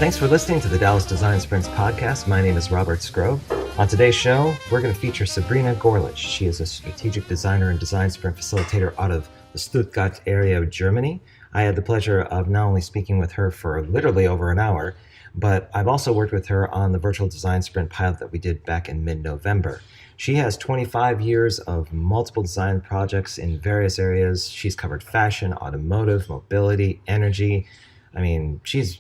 Thanks for listening to the Dallas Design Sprints podcast. My name is Robert Scrove. On today's show, we're going to feature Sabrina Goerlich. She is a strategic designer and design sprint facilitator out of the Stuttgart area of Germany. I had the pleasure of not only speaking with her for literally over an hour, but I've also worked with her on the virtual design sprint pilot that we did back in mid-November. She has 25 years of multiple design projects in various areas. She's covered fashion, automotive, mobility, energy. I mean, she's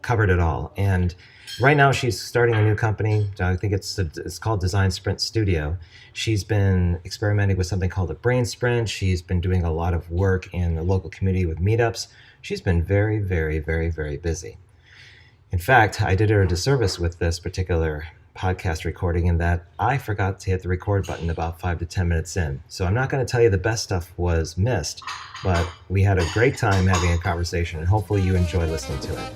covered it all. And right now she's starting a new company. I think it's called Design Sprint Studio. She's been experimenting with something called a brain sprint. She's been doing a lot of work in the local community with meetups. She's been very, very, very, very busy. In fact, I did her a disservice with this particular podcast recording in that I forgot to hit the record button about 5 to 10 minutes in. So I'm not going to tell you the best stuff was missed, but we had a great time having a conversation, and hopefully you enjoy listening to it.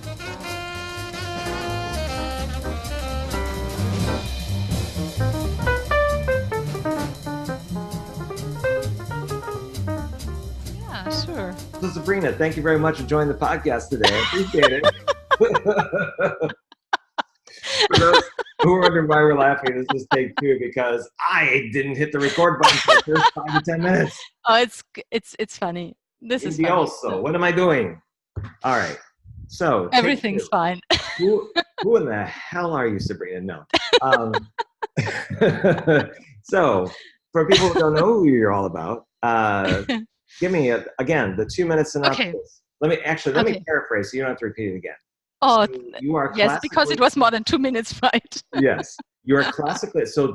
Yeah, sure. So Sabrina, thank you very much for joining the podcast today. I appreciate it. For those who are wondering why we're laughing, this is take two because I didn't hit the record button for the first 5 to 10 minutes. Oh, it's funny. This is funny. Also, what am I doing? All right. So everything's fine. Who in the hell are you, Sabrina? No. So for people who don't know who you're all about, give me again the 2 minute synopsis. Okay. Let me paraphrase so you don't have to repeat it again. Oh, so you are yes, because it was more than 2 minutes, right? Yes, you are classically. So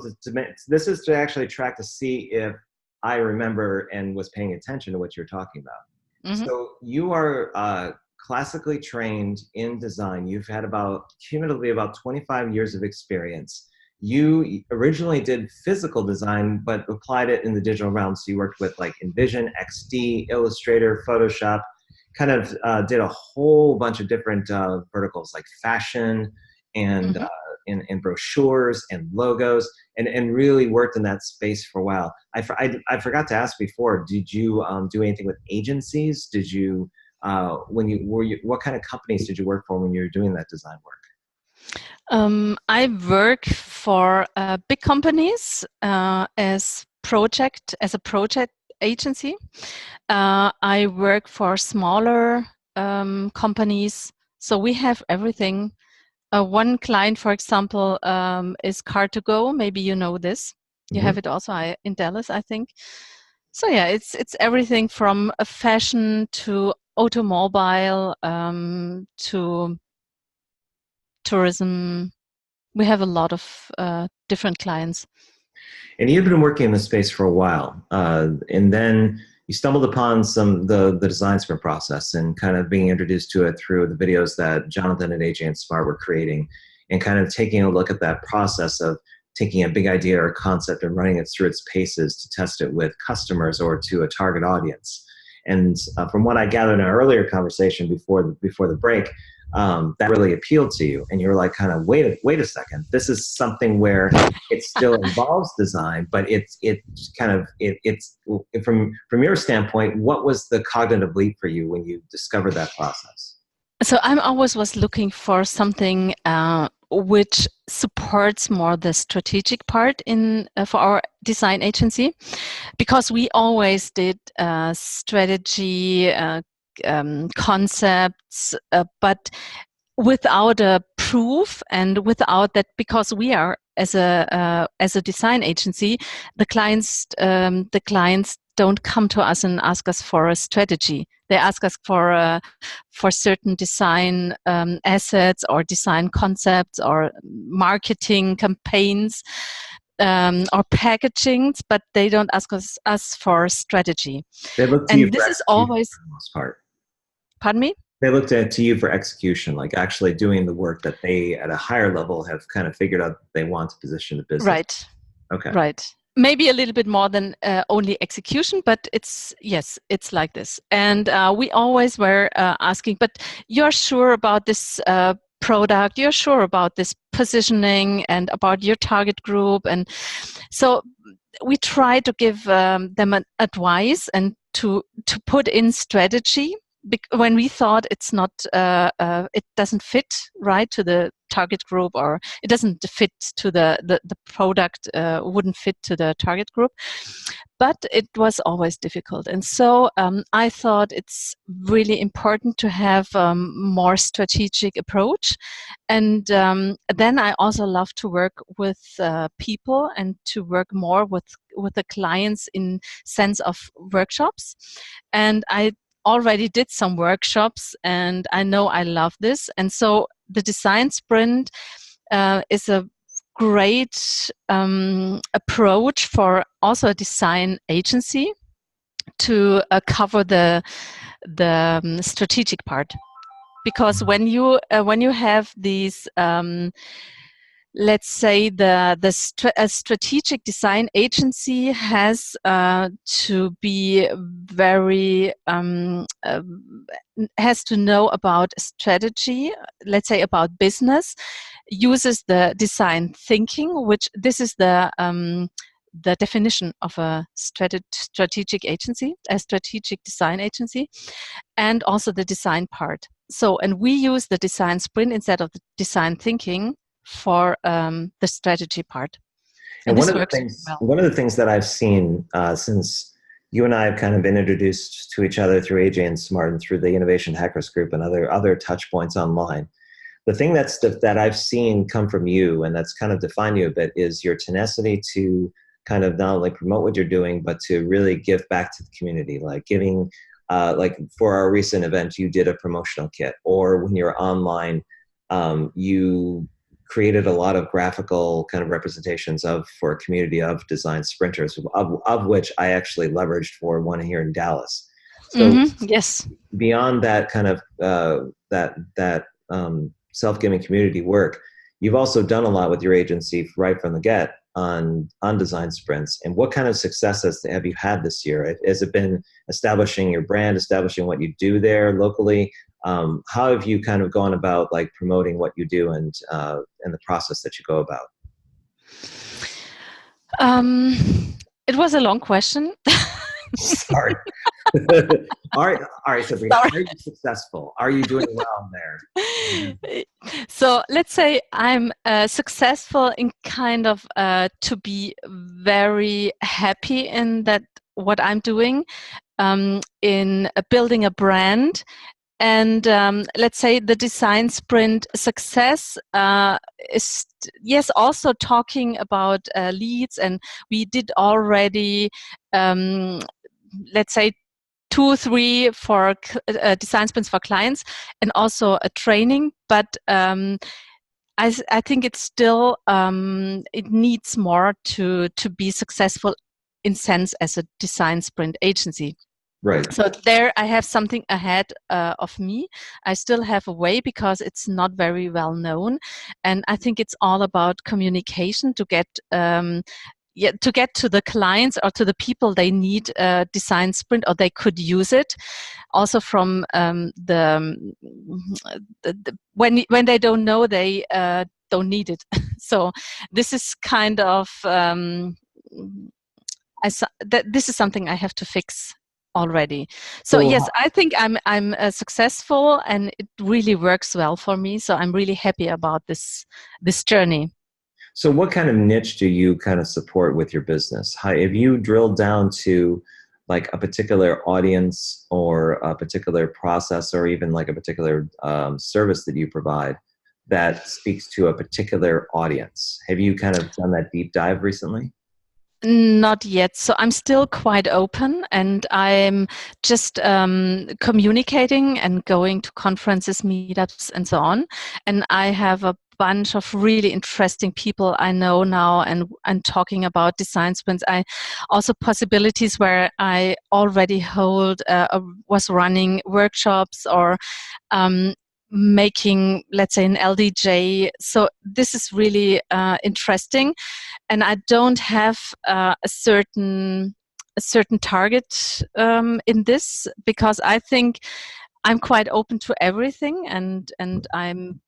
this is to actually track to see if I remember and was paying attention to what you're talking about. Mm-hmm. So you are classically trained in design. You've had cumulatively about 25 years of experience. You originally did physical design, but applied it in the digital realm. So you worked with like InVision, XD, Illustrator, Photoshop. Kind of did a whole bunch of different verticals like fashion and and brochures and logos, and really worked in that space for a while. I forgot to ask before. Did you do anything with agencies? Did you what kind of companies did you work for when you were doing that design work? I work for big companies as a project agency. I work for smaller companies, so we have everything. One client, for example, is Car2Go. Maybe you know this. You have it also in Dallas, I think. So yeah, it's everything from fashion to automobile to tourism. We have a lot of different clients. And you've been working in this space for a while, and then you stumbled upon the design sprint process and kind of being introduced to it through the videos that Jonathan and AJ and Smart were creating, and kind of taking a look at that process of taking a big idea or concept and running it through its paces to test it with customers or to a target audience. And from what I gathered in our earlier conversation before the break, that really appealed to you, and you're like, kind of wait a second, this is something where it still involves design, but it's from your standpoint, what was the cognitive leap for you when you discovered that process? So I always was looking for something which supports more the strategic part for our design agency, because we always did strategy concepts, but without a proof and without that, because we are as a design agency, the clients don't come to us and ask us for a strategy. They ask us for certain design assets or design concepts or marketing campaigns or packagings, but they don't ask us for strategy. They look to you this is always for the most part. Pardon me? They looked to you for execution, like actually doing the work that they, at a higher level, have kind of figured out they want to position the business. Right. Okay. Right. Maybe a little bit more than only execution, but it's like this. And we always were asking, but you're sure about this product? You're sure about this positioning and about your target group? And so we try to give them an advice and to put in strategy when we thought it's not, it doesn't fit right to the target group, or it doesn't fit to the product, wouldn't fit to the target group. But it was always difficult. And so I thought it's really important to have more strategic approach. And then I also love to work with people and to work more with the clients in sense of workshops. And I already did some workshops, and I know I love this. And so the design sprint is a great approach for also a design agency to cover the strategic part, because when you have these let's say a strategic design agency has to be very has to know about strategy, let's say about business, uses the design thinking, which this is the definition of a strategic agency, a strategic design agency, and also the design part. So, and we use the design sprint instead of the design thinking for the strategy part. And one of the things that I've seen since you and I have kind of been introduced to each other through AJ and Smart and through the Innovation Hackers Group and other touch points online, the thing that I've seen come from you and that's kind of defined you a bit is your tenacity to kind of not only promote what you're doing, but to really give back to the community, like giving, like for our recent event, you did a promotional kit, or when you're online, you created a lot of graphical kind of representations for a community of design sprinters, of which I actually leveraged for one here in Dallas. So yes, beyond that kind of self-giving community work, you've also done a lot with your agency right from the get on design sprints. And what kind of successes have you had this year? Has it been establishing your brand, establishing what you do there locally? How have you kind of gone about like promoting what you do and the process that you go about? It was a long question. Sorry. All right, Sabrina. Sorry. Are you successful? Are you doing well there? So let's say I'm successful in kind of to be very happy in that what I'm doing, in building a brand. And let's say the design sprint success is, yes, also talking about leads. And we did already, let's say, 2, 3 for design sprints for clients, and also a training. But I think it's still, it needs more to be successful in sense as a design sprint agency. Right. So there I have something ahead of me. I still have a way because it's not very well known. And I think it's all about communication to get to the clients or to the people they need a design sprint, or they could use it. Also from when they don't know, they don't need it. So this is kind of this is something I have to fix already. So yes, I think I'm successful, and it really works well for me. So I'm really happy about this journey. So what kind of niche do you kind of support with your business? Have you drilled down to like a particular audience or a particular process, or even like a particular service that you provide that speaks to a particular audience? Have you kind of done that deep dive recently? Not yet. So I'm still quite open, and I'm just communicating and going to conferences, meetups, and so on. And I have a bunch of really interesting people I know now, and talking about design sprints. I also possibilities where I already was running workshops, or making, let's say, an LDJ. So this is really interesting, and I don't have a certain target in this, because I think I'm quite open to everything, and I'm,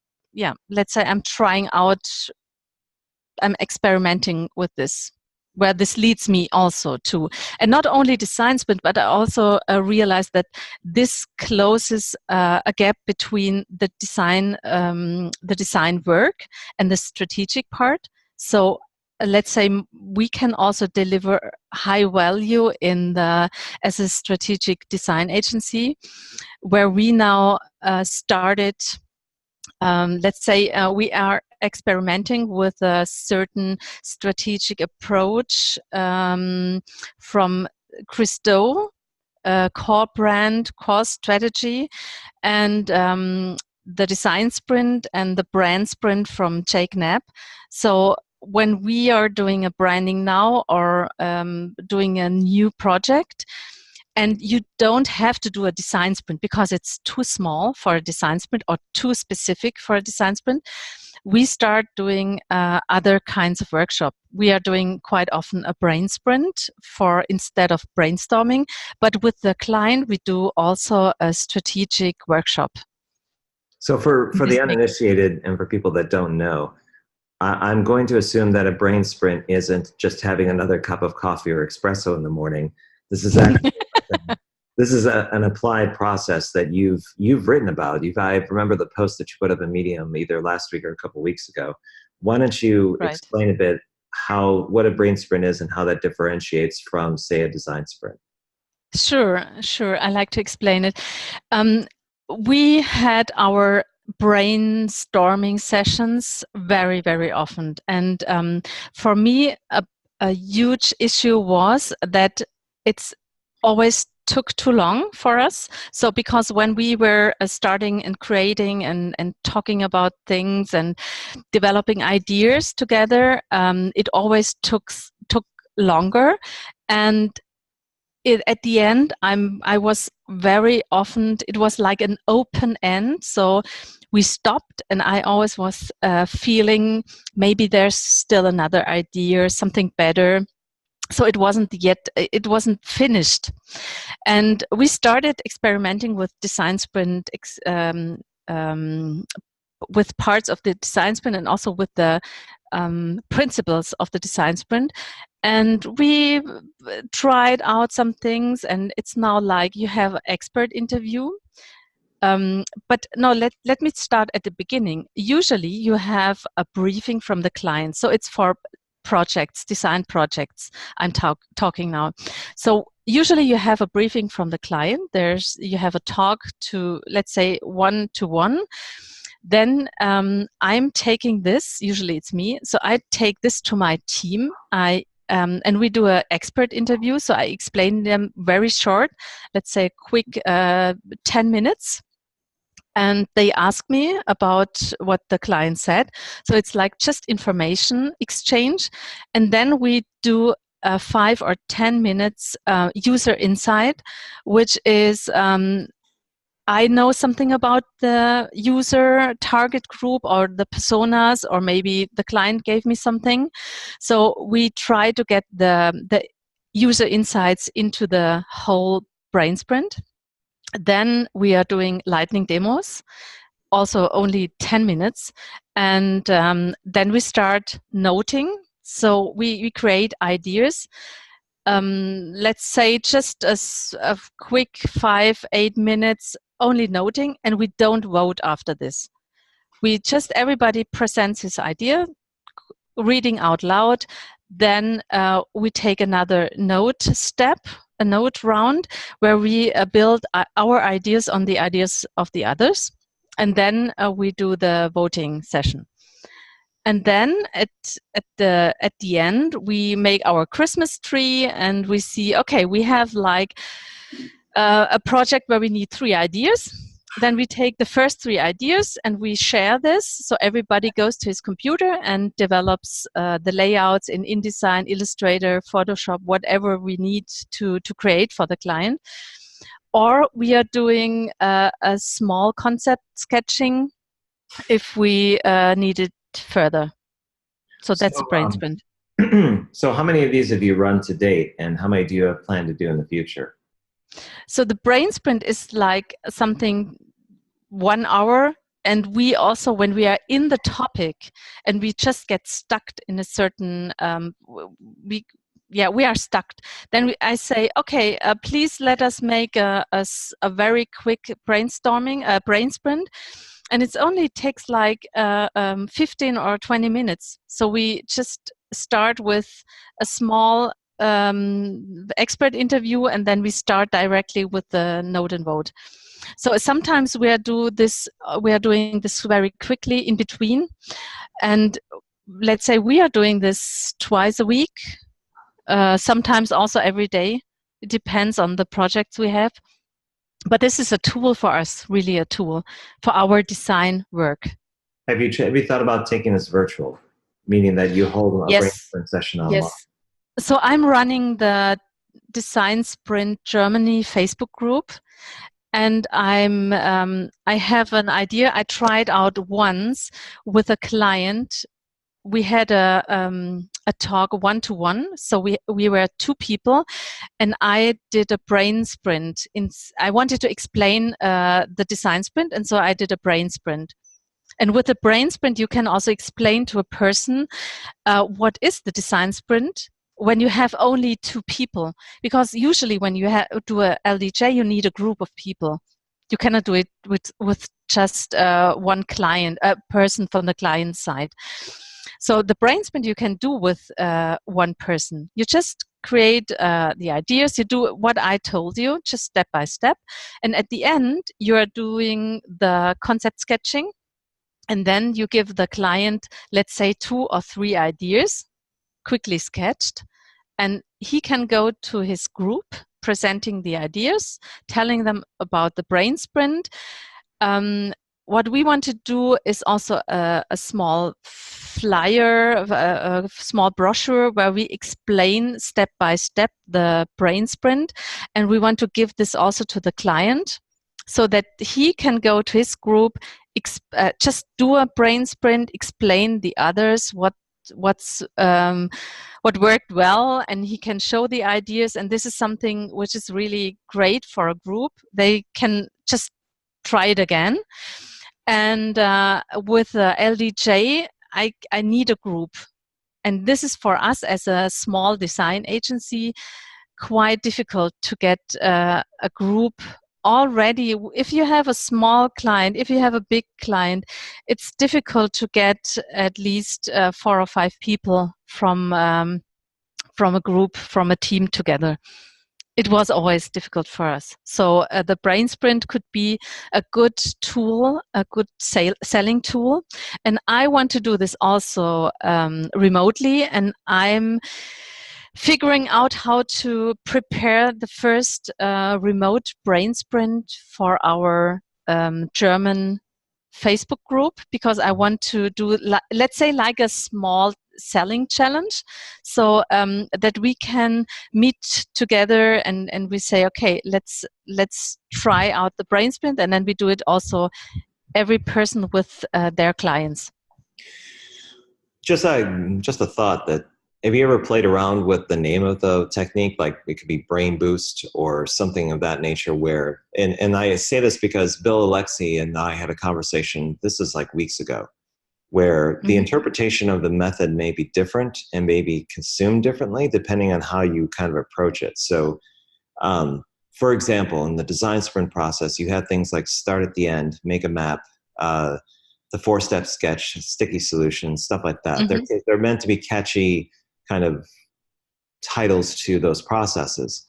let's say I'm trying out, I'm experimenting with this. where this leads me also to, and not only design sprint, but I also realized that this closes a gap between the design work and the strategic part. So let's say we can also deliver high value as a strategic design agency, where we now started. Let's say we are experimenting with a certain strategic approach from Christo, core brand, core strategy, and the design sprint and the brand sprint from Jake Knapp. So when we are doing a branding now or doing a new project, and you don't have to do a design sprint because it's too small for a design sprint or too specific for a design sprint, we start doing other kinds of workshop. We are doing quite often a brain sprint instead of brainstorming, but with the client, we do also a strategic workshop. So for the uninitiated and for people that don't know, I'm going to assume that a brain sprint isn't just having another cup of coffee or espresso in the morning. This is actually an applied process that you've written about. I remember the post that you put up in Medium either last week or a couple of weeks ago. Why don't you explain a bit what a brain sprint is and how that differentiates from, say, a design sprint? Sure. I like to explain it. We had our brainstorming sessions very, very often. And for me, a huge issue was that it's always took too long for us. So because when we were starting and creating and talking about things and developing ideas together, it always took longer. And at the end, I was very often, it was like an open end. So we stopped, and I always was feeling maybe there's still another idea, something better. So it wasn't finished. And we started experimenting with design sprint, with parts of the design sprint and also with the principles of the design sprint. And we tried out some things, and it's now like you have an expert interview. But no, let me start at the beginning. Usually you have a briefing from the client. So it's for projects, design projects I'm talking now. So usually you have a briefing from the client. You have a talk to, let's say, 1-to-1. Then I'm taking this, usually it's me, so I take this to my team. And we do an expert interview. So I explain them very short, let's say quick 10 minutes. And they ask me about what the client said. So it's like just information exchange. And then we do 5 or 10 minutes user insight, which is I know something about the user target group or the personas, or maybe the client gave me something. So we try to get the user insights into the whole brain sprint. Then we are doing lightning demos, also only 10 minutes. And then we start noting. So we create ideas. Let's say just a quick 5-8 minutes only noting, and we don't vote after this. Everybody presents his idea, reading out loud. Then we take another note step, a note round, where we build our ideas on the ideas of the others. And then we do the voting session. And then at the end, we make our Christmas tree, and we see, okay, we have like a project where we need 3 ideas. Then we take the first 3 ideas and we share this. So everybody goes to his computer and develops the layouts in InDesign, Illustrator, Photoshop, whatever we need to create for the client. Or we are doing a small concept sketching if we need it further. So that's a brain sprint. So how many of these have you run to date, and how many do you have planned to do in the future? So the brain sprint is like something 1 hour. And we also, when we are in the topic and we just get stuck in a certain, we are stuck. Then I say, okay, please let us make a very quick brain sprint. And it only takes like 15 or 20 minutes. So we just start with a small expert interview, and then we start directly with the note and vote. So sometimes we are doing this very quickly in between. And let's say we are doing this twice a week, sometimes also every day. It depends on the projects we have. But this is a tool for us, really a tool for our design work. Have you thought about taking this virtual, meaning that you hold a brainstorm session online? Yes. So I'm running the Design Sprint Germany Facebook group, and I have an idea. I tried out once with a client. We had a talk one-to-one. So we were 2 people, and I did a brain sprint. I wanted to explain the design sprint, and so I did a brain sprint. And with a brain sprint, you can also explain to a person what is the design sprint when you have only 2 people. Because usually when you do a LDJ, you need a group of people. You cannot do it with just one client, a person from the client side. So the brain sprint you can do with one person. You just create the ideas. You do what I told you, just step by step. And at the end, you are doing the concept sketching. And then you give the client, let's say, 2 or 3 ideas, quickly sketched. And he can go to his group, presenting the ideas, telling them about the brain sprint. What we want to do is also a small flyer, a small brochure where we explain step by step the brain sprint. And we want to give this also to the client so that he can go to his group, just do a brain sprint, explain the others what worked well, and he can show the ideas. And this is something which is really great for a group. They can just try it again. And with LDJ, I need a group. And this is for us as a small design agency quite difficult to get a group already. If you have a small client, if you have a big client, it's difficult to get at least 4 or 5 people from a group, from a team together. It was always difficult for us. So the brain sprint could be a good tool, a good selling tool. And I want to do this also remotely. And I'm figuring out how to prepare the first remote brain sprint for our German Facebook group, because I want to do, let's say, like a small selling challenge, so that we can meet together and we say, okay, let's try out the brain sprint, and then we do it also every person with their clients. Just a thought that, have you ever played around with the name of the technique? Like it could be brain boost or something of that nature, where, and I say this because Bill Alexi and I had a conversation, this is like weeks ago, where the interpretation of the method may be different and may be consumed differently depending on how you kind of approach it. So, for example, in the design sprint process, you have things like start at the end, make a map, the 4-step sketch, sticky solutions, stuff like that. They're meant to be catchy kind of titles to those processes.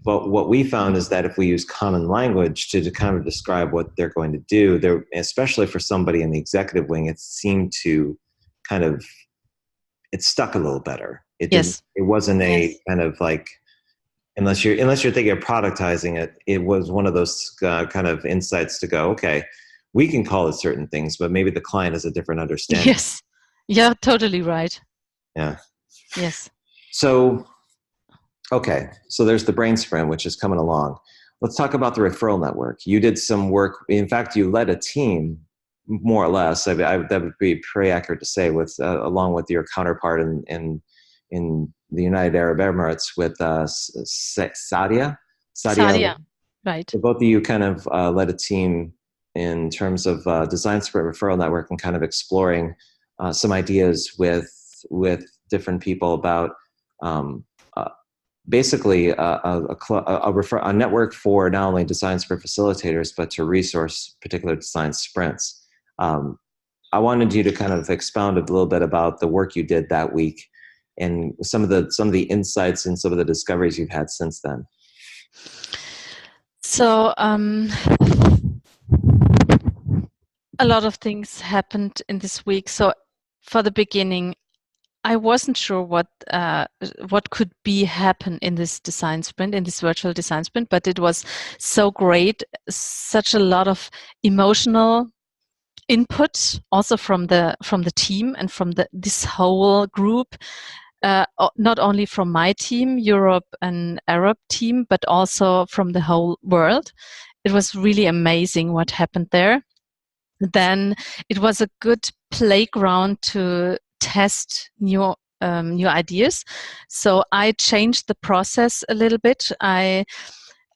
But what we found is that if we use common language to kind of describe what they're going to do, especially for somebody in the executive wing, it seemed to kind of, it stuck a little better. It wasn't a kind of like, unless you're thinking of productizing it, it was one of those kind of insights to go, okay, we can call it certain things, but maybe the client has a different understanding. Yes, you're totally right. Yeah. Yes. So, okay, so there's the brain sprint, which is coming along. Let's talk about the referral network. You did some work. In fact, you led a team, more or less. That would be pretty accurate to say, with along with your counterpart in the United Arab Emirates with Sadia. Right. So both of you kind of led a team in terms of Design Sprint Referral Network and kind of exploring some ideas with different people about basically a network for not only design sprint facilitators, but to resource particular design sprints. I wanted you to kind of expound a little bit about the work you did that week and some of the insights and some of the discoveries you've had since then. So a lot of things happened in this week. So for the beginning, I wasn't sure what could be happen in this design sprint, in this virtual design sprint, but it was so great, such a lot of emotional input also from the team and from this whole group, not only from my team, Europe and Arab team, but also from the whole world. It was really amazing what happened there. Then it was a good playground to test new ideas. So I changed the process a little bit. I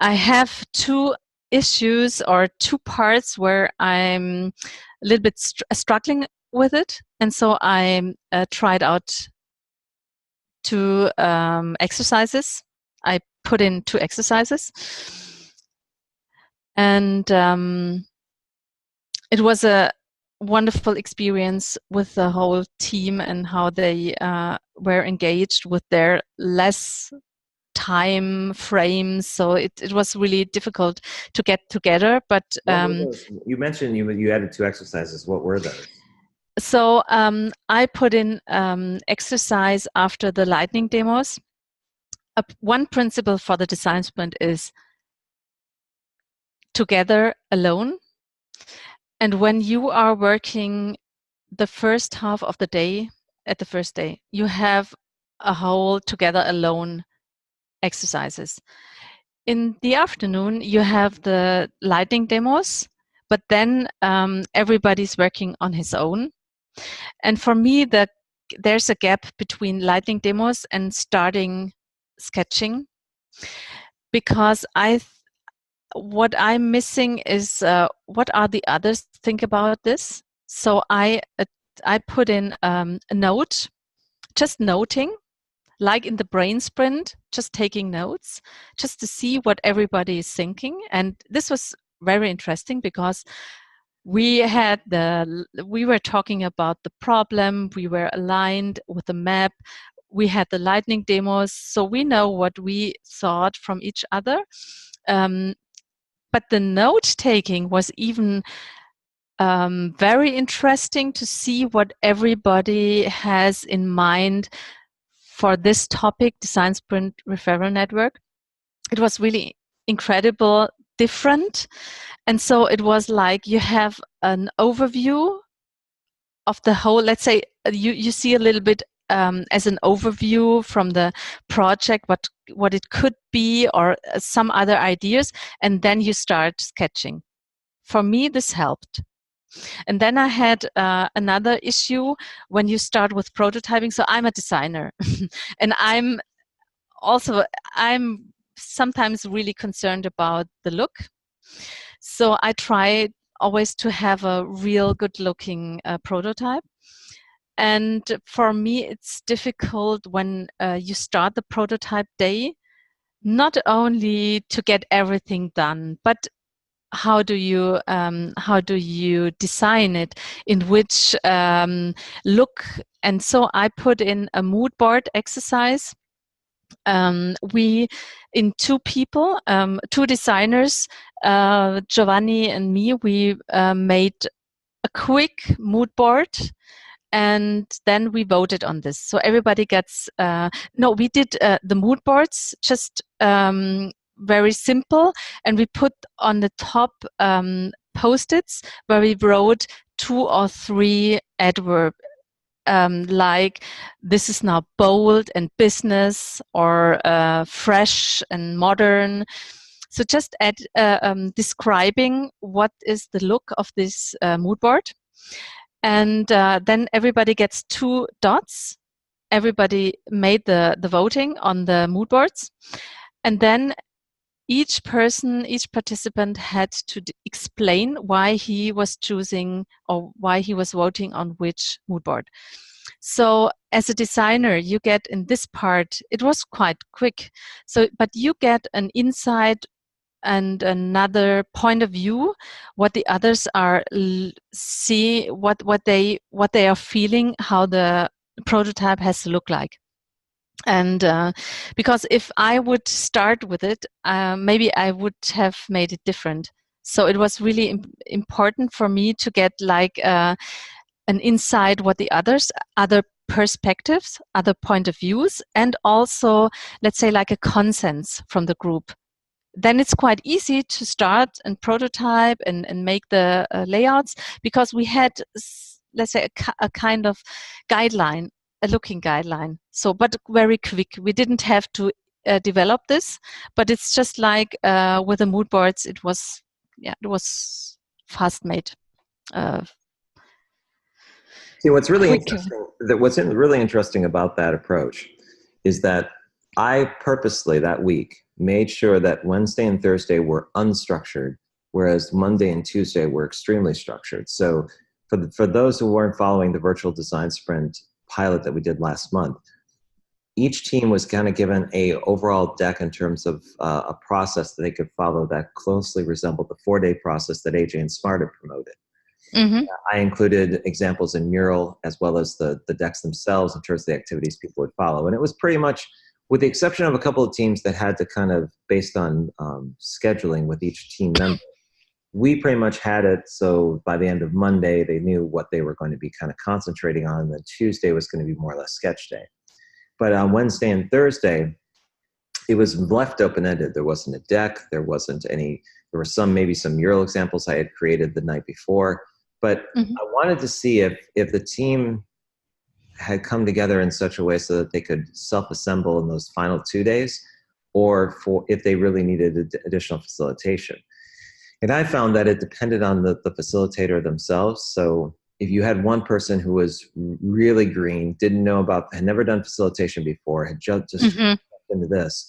have two issues or two parts where I'm a little bit struggling with it, and so I tried out two exercises. I put in two exercises, and it was a wonderful experience with the whole team and how they were engaged with their less time frames. So it was really difficult to get together. But you mentioned you added two exercises. What were those? So I put in exercise after the lightning demos. One principle for the design sprint is together alone. And when you are working the first half of the day, at the first day, you have a whole together alone exercises. In the afternoon, you have the lightning demos, but then everybody's working on his own. And for me, there's a gap between lightning demos and starting sketching, because what I'm missing is what are the others think about this. So I put in a note, just noting, like in the brain sprint, just taking notes, just to see what everybody is thinking. And this was very interesting because we were talking about the problem, we were aligned with the map, we had the lightning demos, so we know what we thought from each other. But the note taking was even very interesting to see what everybody has in mind for this topic, Design Sprint Referral Network. It was really incredible, different. And so it was like you have an overview of the whole, let's say you see a little bit as an overview from the project, what it could be, or some other ideas, and then you start sketching. For me, this helped. And then I had another issue when you start with prototyping. So I'm a designer, and I'm sometimes really concerned about the look. So I try always to have a real good looking prototype. And for me, it's difficult when you start the prototype day, not only to get everything done, but how do you design it, in which look. And so I put in a mood board exercise. We, in two people, two designers, Giovanni and me, we made a quick mood board, and then we voted on this. So everybody gets we did the mood boards just very simple, and we put on the top post-its where we wrote 2 or 3 adverb, like this is now bold and business, or fresh and modern. So just describing what is the look of this mood board. And then everybody gets 2 dots. Everybody made the voting on the mood boards. And then each participant had to explain why he was choosing or why he was voting on which mood board. So as a designer, you get in this part, it was quite quick. So, but you get an insight and another point of view, what the others are see, what they are feeling, how the prototype has to look like. And because if I would start with it, maybe I would have made it different. So it was really important for me to get like an insight what the other perspectives, other point of views, and also, let's say, like a consensus from the group. Then it's quite easy to start and prototype and make the layouts, because we had, let's say, a kind of guideline, a looking guideline. So, but very quick. We didn't have to develop this, but it's just like with the mood boards, it was fast made. See, what's really interesting about that approach is that I purposely that week made sure that Wednesday and Thursday were unstructured, whereas Monday and Tuesday were extremely structured. So for those who weren't following the virtual design sprint pilot that we did last month, each team was kind of given a overall deck in terms of a process that they could follow that closely resembled the 4-day process that AJ and Smart had promoted. Mm-hmm. I included examples in Mural as well as the decks themselves in terms of the activities people would follow. And it was pretty much, with the exception of a couple of teams that had to kind of, based on scheduling with each team member, we pretty much had it. So by the end of Monday, they knew what they were going to be kind of concentrating on. And then Tuesday was going to be more or less sketch day. But on Wednesday and Thursday, it was left open-ended. There wasn't a deck. There were maybe some mural examples I had created the night before. But Mm-hmm. I wanted to see if the team had come together in such a way so that they could self-assemble in those final 2 days, or if they really needed additional facilitation. And I found that it depended on the facilitator themselves. So if you had one person who was really green, had never done facilitation before, had just Mm-hmm. into this,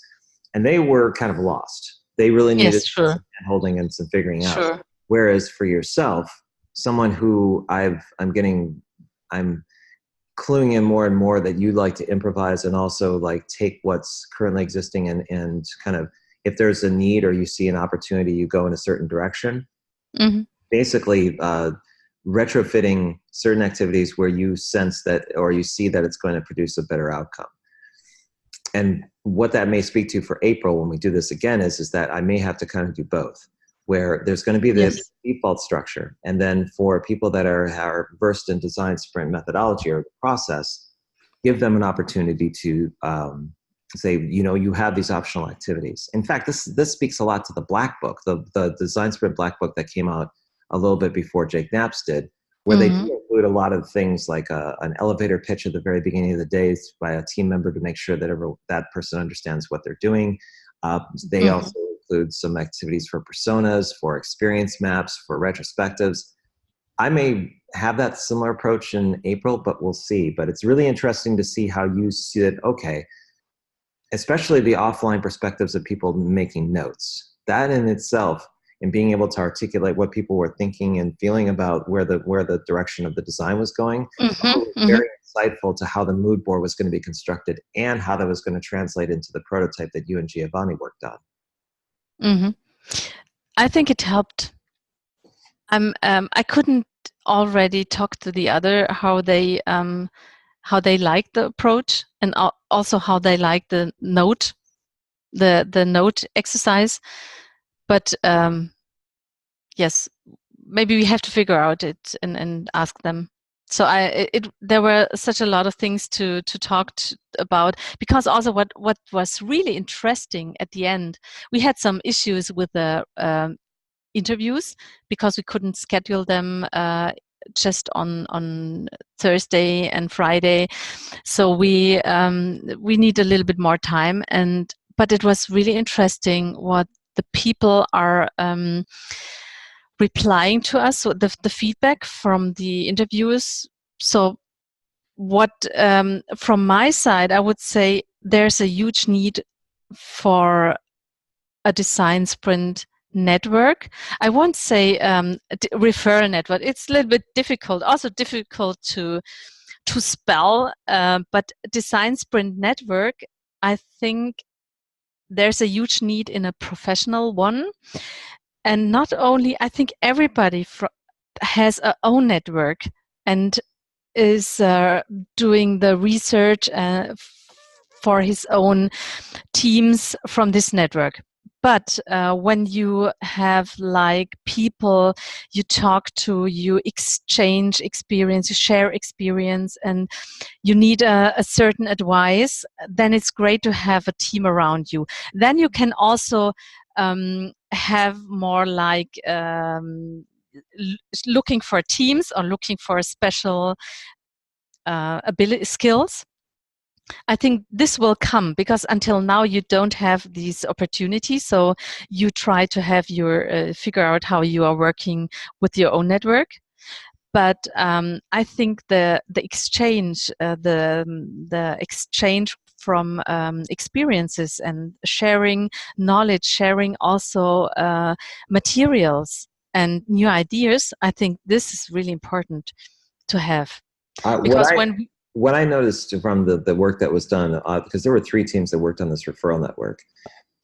and they were kind of lost. They really needed some hand-holding and some figuring out. Sure. Whereas for yourself, someone who I'm cluing in more and more that you like to improvise and also like take what's currently existing and kind of, if there's a need or you see an opportunity, you go in a certain direction. Mm-hmm. Basically, retrofitting certain activities where you sense that or you see that it's going to produce a better outcome. And what that may speak to for April when we do this again is that I may have to kind of do both, where there's going to be this default structure. And then for people that are versed in design sprint methodology or the process, give them an opportunity to say, you have these optional activities. In fact, this speaks a lot to the Black Book, the Design Sprint Black Book that came out a little bit before Jake Knapp's did, where they do include a lot of things like an elevator pitch at the very beginning of the day by a team member to make sure that that person understands what they're doing. They also include some activities for personas, for experience maps, for retrospectives. I may have that similar approach in April, but we'll see. But it's really interesting to see how you see it. Okay, especially the offline perspectives of people making notes. That in itself, and being able to articulate what people were thinking and feeling about where the direction of the design was going, was very insightful to how the mood board was going to be constructed and how that was going to translate into the prototype that you and Giovanni worked on. Mm-hmm. I think it helped. I couldn't already talk to the other how they like the approach, and also how they like the note, the note exercise. But yes, maybe we have to figure out it and ask them. So there were such a lot of things to talk about, because also what was really interesting at the end, we had some issues with the interviews because we couldn't schedule them just on Thursday and Friday. So we need a little bit more time, but it was really interesting what the people are replying to us, so the feedback from the interviewers. So what from my side, I would say there's a huge need for a design sprint network. I won't say referral network. It's a little bit difficult, also difficult to to spell, but Design Sprint Network, I think there's a huge need in a professional one. And not only, I think everybody has a own network and is doing the research for his own teams from this network. But when you have like people you talk to, you exchange experience, you share experience, and you need a certain advice, then it's great to have a team around you. Then you can also have more like looking for teams or looking for special ability skills. I think this will come because until now you don't have these opportunities. So you try to have your figure out how you are working with your own network. But I think the exchange, the exchange from experiences and sharing knowledge, sharing also materials and new ideas. I think this is really important to have because what I noticed from the work that was done, because there were 3 teams that worked on this referral network.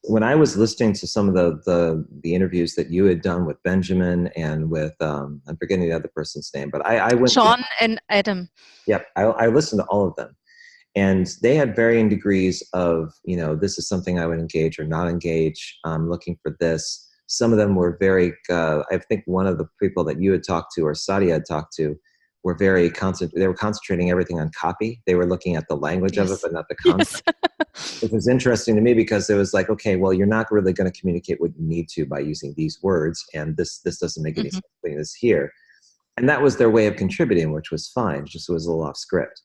When I was listening to some of the interviews that you had done with Benjamin and with, I'm forgetting the other person's name, but I went Sean and Adam. Yep. I listened to all of them, and they had varying degrees of, this is something I would engage or not engage. I'm looking for this. Some of them were very, I think one of the people that you had talked to or Sadia had talked to, were they were concentrating everything on copy. They were looking at the language of it, but not the content. Yes. Which was interesting to me because it was like, okay, well, you're not really going to communicate what you need to by using these words, and this doesn't make any sense putting this here. And that was their way of contributing, which was fine. Just was a little off script.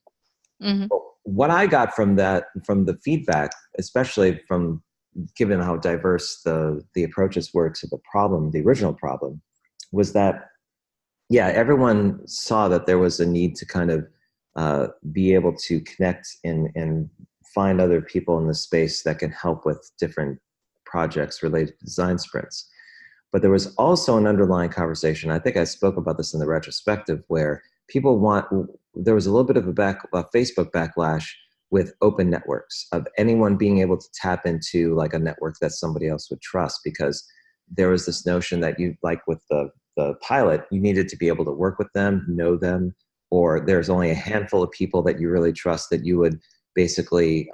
What I got from that, from the feedback, especially from given how diverse the approaches were to the problem, the original problem, was that everyone saw that there was a need to kind of be able to connect and find other people in the space that can help with different projects related to design sprints. But there was also an underlying conversation. I think I spoke about this in the retrospective, where there was a little bit of a Facebook backlash with open networks, of anyone being able to tap into like a network that somebody else would trust, because there was this notion that you, like with the pilot, you needed to be able to work with them, know them, or there's only a handful of people that you really trust that you would basically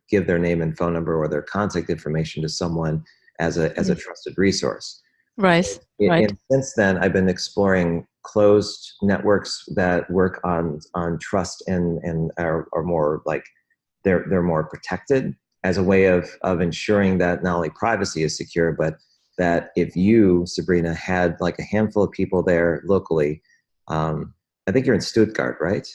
give their name and phone number or their contact information to someone as a trusted resource. Right. And since then, I've been exploring closed networks that work on trust and are more like they're more protected, as a way of ensuring that not only privacy is secure, but that if you, Sabrina, had like a handful of people there locally, I think you're in Stuttgart, right?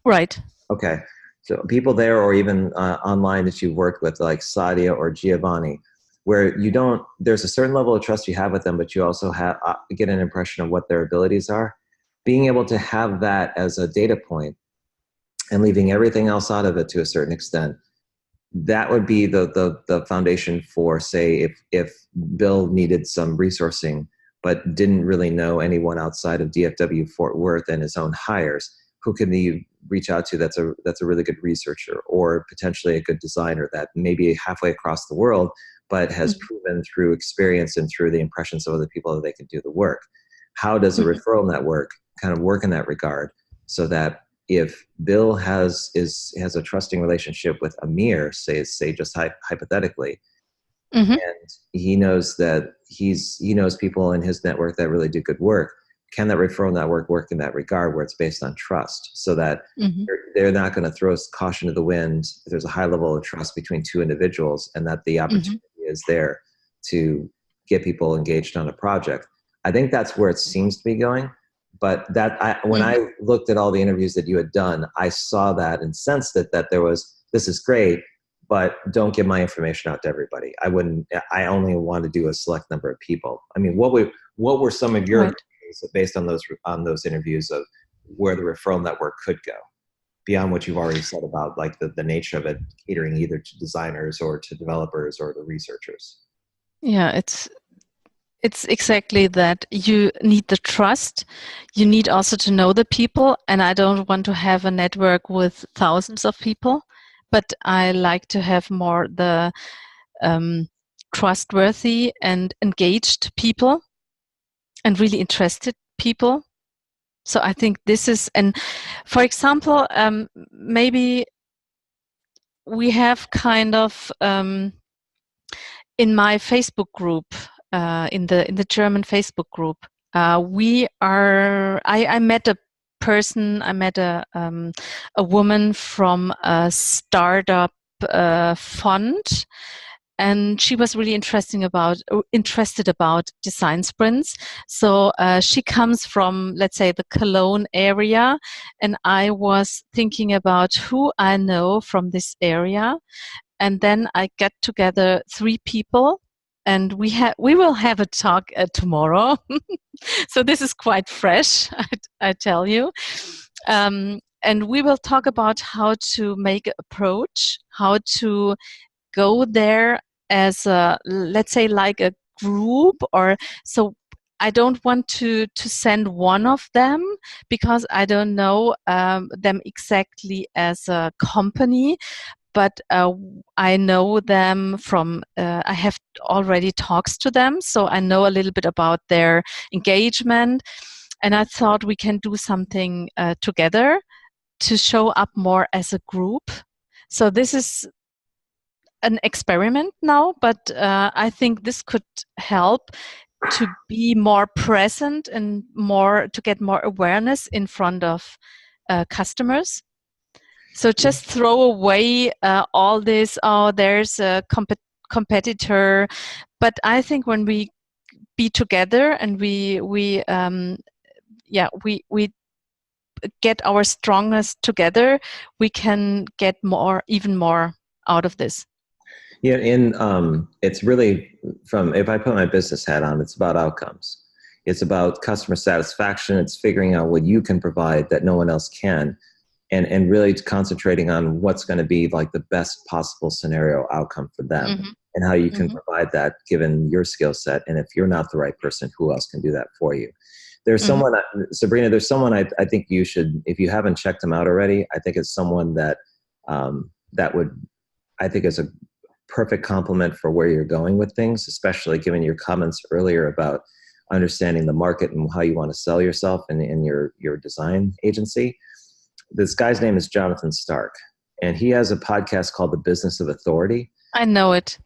Right. Okay. So people there, or even online that you've worked with, like Sadia or Giovanni, where there's a certain level of trust you have with them, but you also get an impression of what their abilities are. Being able to have that as a data point and leaving everything else out of it to a certain extent, that would be the foundation for, say, if Bill needed some resourcing, but didn't really know anyone outside of DFW Fort Worth and his own hires, who can he reach out to that's a really good researcher, or potentially a good designer that may be halfway across the world, but has proven through experience and through the impressions of other people that they can do the work. How does a referral network kind of work in that regard, so that if Bill has a trusting relationship with Amir, say just hypothetically, and he knows that he knows people in his network that really do good work, can that referral network work in that regard, where it's based on trust, so that they're not going to throw caution to the wind? There's a high level of trust between 2 individuals, and that the opportunity is there to get people engaged on a project. I think that's where it seems to be going. But when I looked at all the interviews that you had done, I saw that and sensed that there was, this is great, but don't give my information out to everybody. I only want to do a select number of people. I mean, what were some of your views based on those interviews of where the referral network could go, beyond what you've already said about like the nature of it catering either to designers or to developers or to researchers? Yeah, It's exactly that. You need the trust. You need also to know the people. And I don't want to have a network with thousands of people, but I like to have more the trustworthy and engaged people and really interested people. So I think this is, and for example, maybe we have kind of in my Facebook group, in the German Facebook group, I met a person, I met a woman from a startup fund, and she was really interested about design sprints. So she comes from, let's say, the Cologne area, and I was thinking about who I know from this area, and then I get together 3 people, and we will have a talk tomorrow. So this is quite fresh, I tell you. And we will talk about how to make an approach, how to go there as a, let's say, like a group, or so. I don't want to send one of them because I don't know them exactly as a company, but I know them from, I have already talks to them, so I know a little bit about their engagement, and I thought we can do something together to show up more as a group. So this is an experiment now, but I think this could help to be more present and more to get more awareness in front of customers. So just throw away all this. Oh, there's a competitor. But I think when we be together and we get our strongness together, we can get even more out of this. Yeah, and it's really from, if I put my business hat on, it's about outcomes. It's about customer satisfaction. It's figuring out what you can provide that no one else can, and really concentrating on what's going to be like the best possible scenario outcome for them, and how you can provide that given your skill set. And if you're not the right person, who else can do that for you? There's someone, Sabrina, there's someone I think you should, if you haven't checked them out already, I think it's someone that I think is a perfect complement for where you're going with things, especially given your comments earlier about understanding the market and how you want to sell yourself in your design agency. This guy's name is Jonathan Stark, and he has a podcast called The Business of Authority. I know it.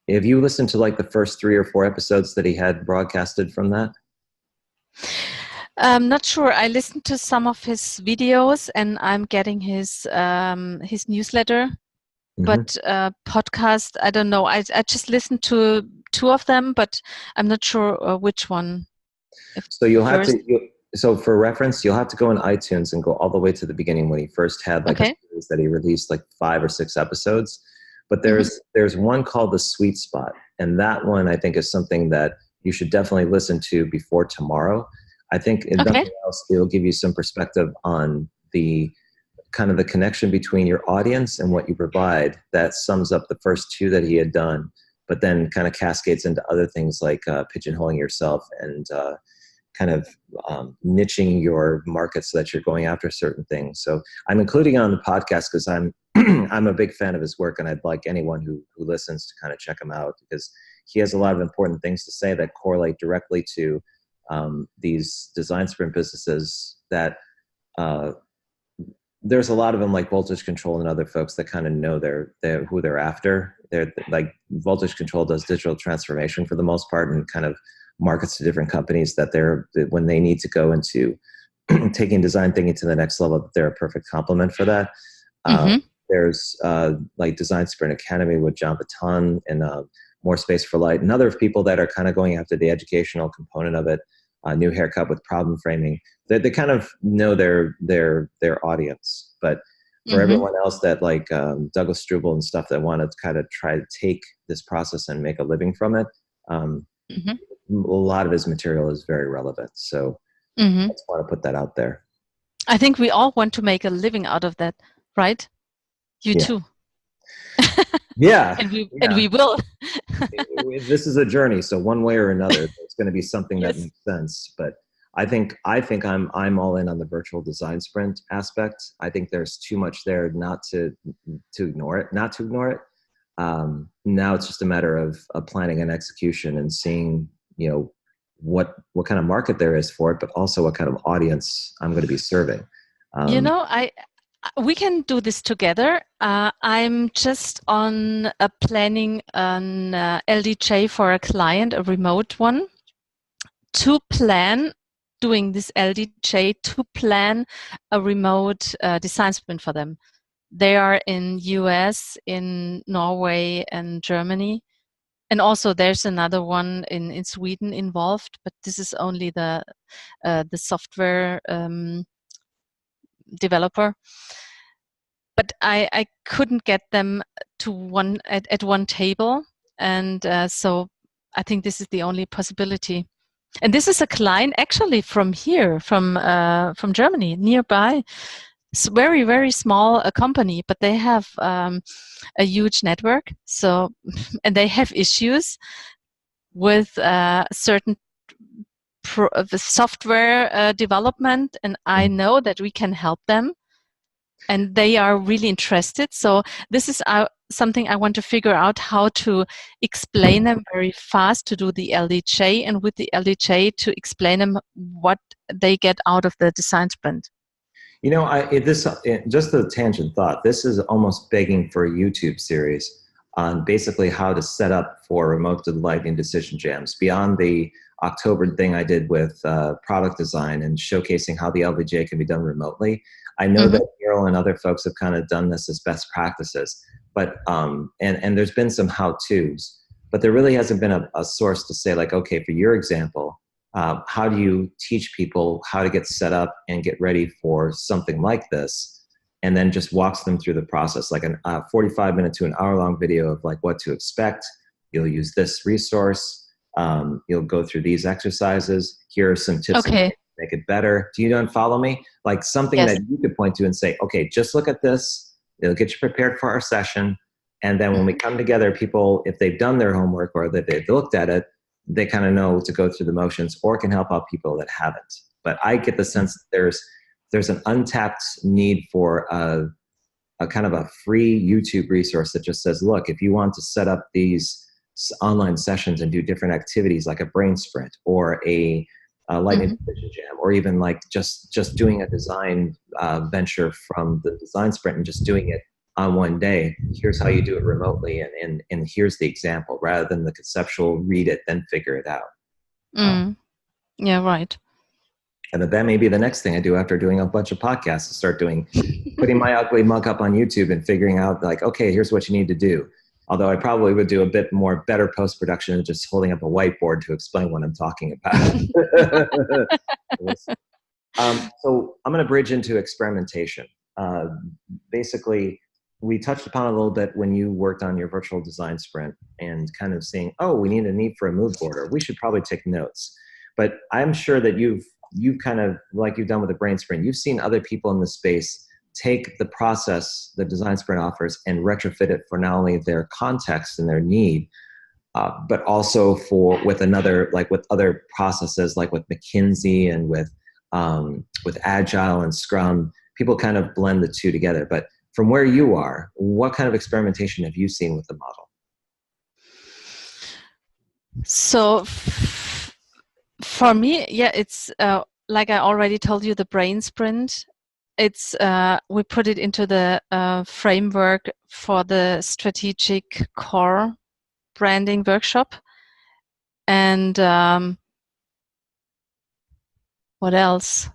Have you listened to like the first 3 or 4 episodes that he had broadcasted from that? I'm not sure. I listened to some of his videos, and I'm getting his newsletter. But podcast, I don't know. I just listened to 2 of them, but I'm not sure which one. So you'll have to. So for reference, you'll have to go on iTunes and go all the way to the beginning when he first had like a series that he released like 5 or 6 episodes. But there's one called The Sweet Spot, and that one I think is something that you should definitely listen to before tomorrow. I think if nothing else, it'll give you some perspective on the kind of the connection between your audience and what you provide that sums up the first 2 that he had done, but then kind of cascades into other things like pigeonholing yourself and kind of niching your market so that you're going after certain things. So I'm including it on the podcast because I'm I'm a big fan of his work, and I'd like anyone who listens to kind of check him out, because he has a lot of important things to say that correlate directly to these design sprint businesses that there's a lot of them like Voltage Control and other folks that kind of know they're who they're after. They're like Voltage Control does digital transformation for the most part and kind of markets to different companies that when they need to go into taking design thinking to the next level, that they're a perfect complement for that. There's like Design Sprint Academy with John Baton and More Space for Light, and other people that are kind of going after the educational component of it. New Haircut with problem framing. They kind of know their audience, but for everyone else that like Douglas Struble and stuff that want to kind of try to take this process and make a living from it, a lot of his material is very relevant. So I just want to put that out there. I think we all want to make a living out of that, right? You too. Yeah, and we will. this is a journey, so one way or another it's going to be something that Yes. makes sense. But I think I'm all in on the virtual design sprint aspect. I think there's too much there not to ignore it, now it's just a matter of planning and execution and seeing, what kind of market there is for it, but also what kind of audience I'm going to be serving. We can do this together. I'm just on planning an LDJ for a client, a remote one, to plan doing this LDJ, to plan a remote design sprint for them. They are in US, in Norway, and Germany. And also there's another one in Sweden involved, but this is only the software developer. But I couldn't get them to at one table, and so I think this is the only possibility. And this is a client actually from here, from Germany, nearby. It's very, very small a company, but they have a huge network. So, and they have issues with certain the software development, and I know that we can help them, and they are really interested. So this is something I want to figure out, how to explain them very fast to do the LDJ, and with the LDJ to explain them what they get out of the design sprint. Just a tangent thought, this is almost begging for a YouTube series on basically how to set up for remote lighting decision jams beyond the October thing I did with product design and showcasing how the LDJ can be done remotely. I know that Carol and other folks have kind of done this as best practices, but and there's been some how-tos, but there really hasn't been a source to say, like, okay, for your example, how do you teach people how to get set up and get ready for something like this, and then just walks them through the process, like a 45-minute to an hour-long video of like what to expect. You'll use this resource. You'll go through these exercises. Here are some tips to make it better. Do you follow me? Like something that you could point to and say, okay, just look at this. It'll get you prepared for our session. And then when we come together, people, if they've done their homework or that they've looked at it, they kind of know to go through the motions, or can help out people that haven't. But I get the sense that there's an untapped need for a kind of a free YouTube resource that just says, look, if you want to set up these online sessions and do different activities like a brain sprint or a lightning decision jam, or even like just doing a design venture from the design sprint and just doing it on one day. Here's how you do it remotely, and here's the example, rather than the conceptual read it then figure it out. Yeah, right. And that may be the next thing I do after doing a bunch of podcasts, to start putting my ugly mug up on YouTube and figuring out, like, okay, here's what you need to do. Although I probably would do a bit more better post-production than just holding up a whiteboard to explain what I'm talking about. So I'm going to bridge into experimentation. Basically, we touched upon it a little bit when you worked on your virtual design sprint and kind of seeing, oh, we need a need for a mood board, or we should probably take notes. But I'm sure that you've kind of, like you've done with the brain sprint, you've seen other people in the space take the process the design sprint offers and retrofit it for not only their context and their need, but also with other processes, like with McKinsey and with Agile and Scrum. People kind of blend the two together. But from where you are, what kind of experimentation have you seen with the model? So for me, yeah, it's like I already told you, the brain sprint. It's we put it into the framework for the strategic core branding workshop. And what else?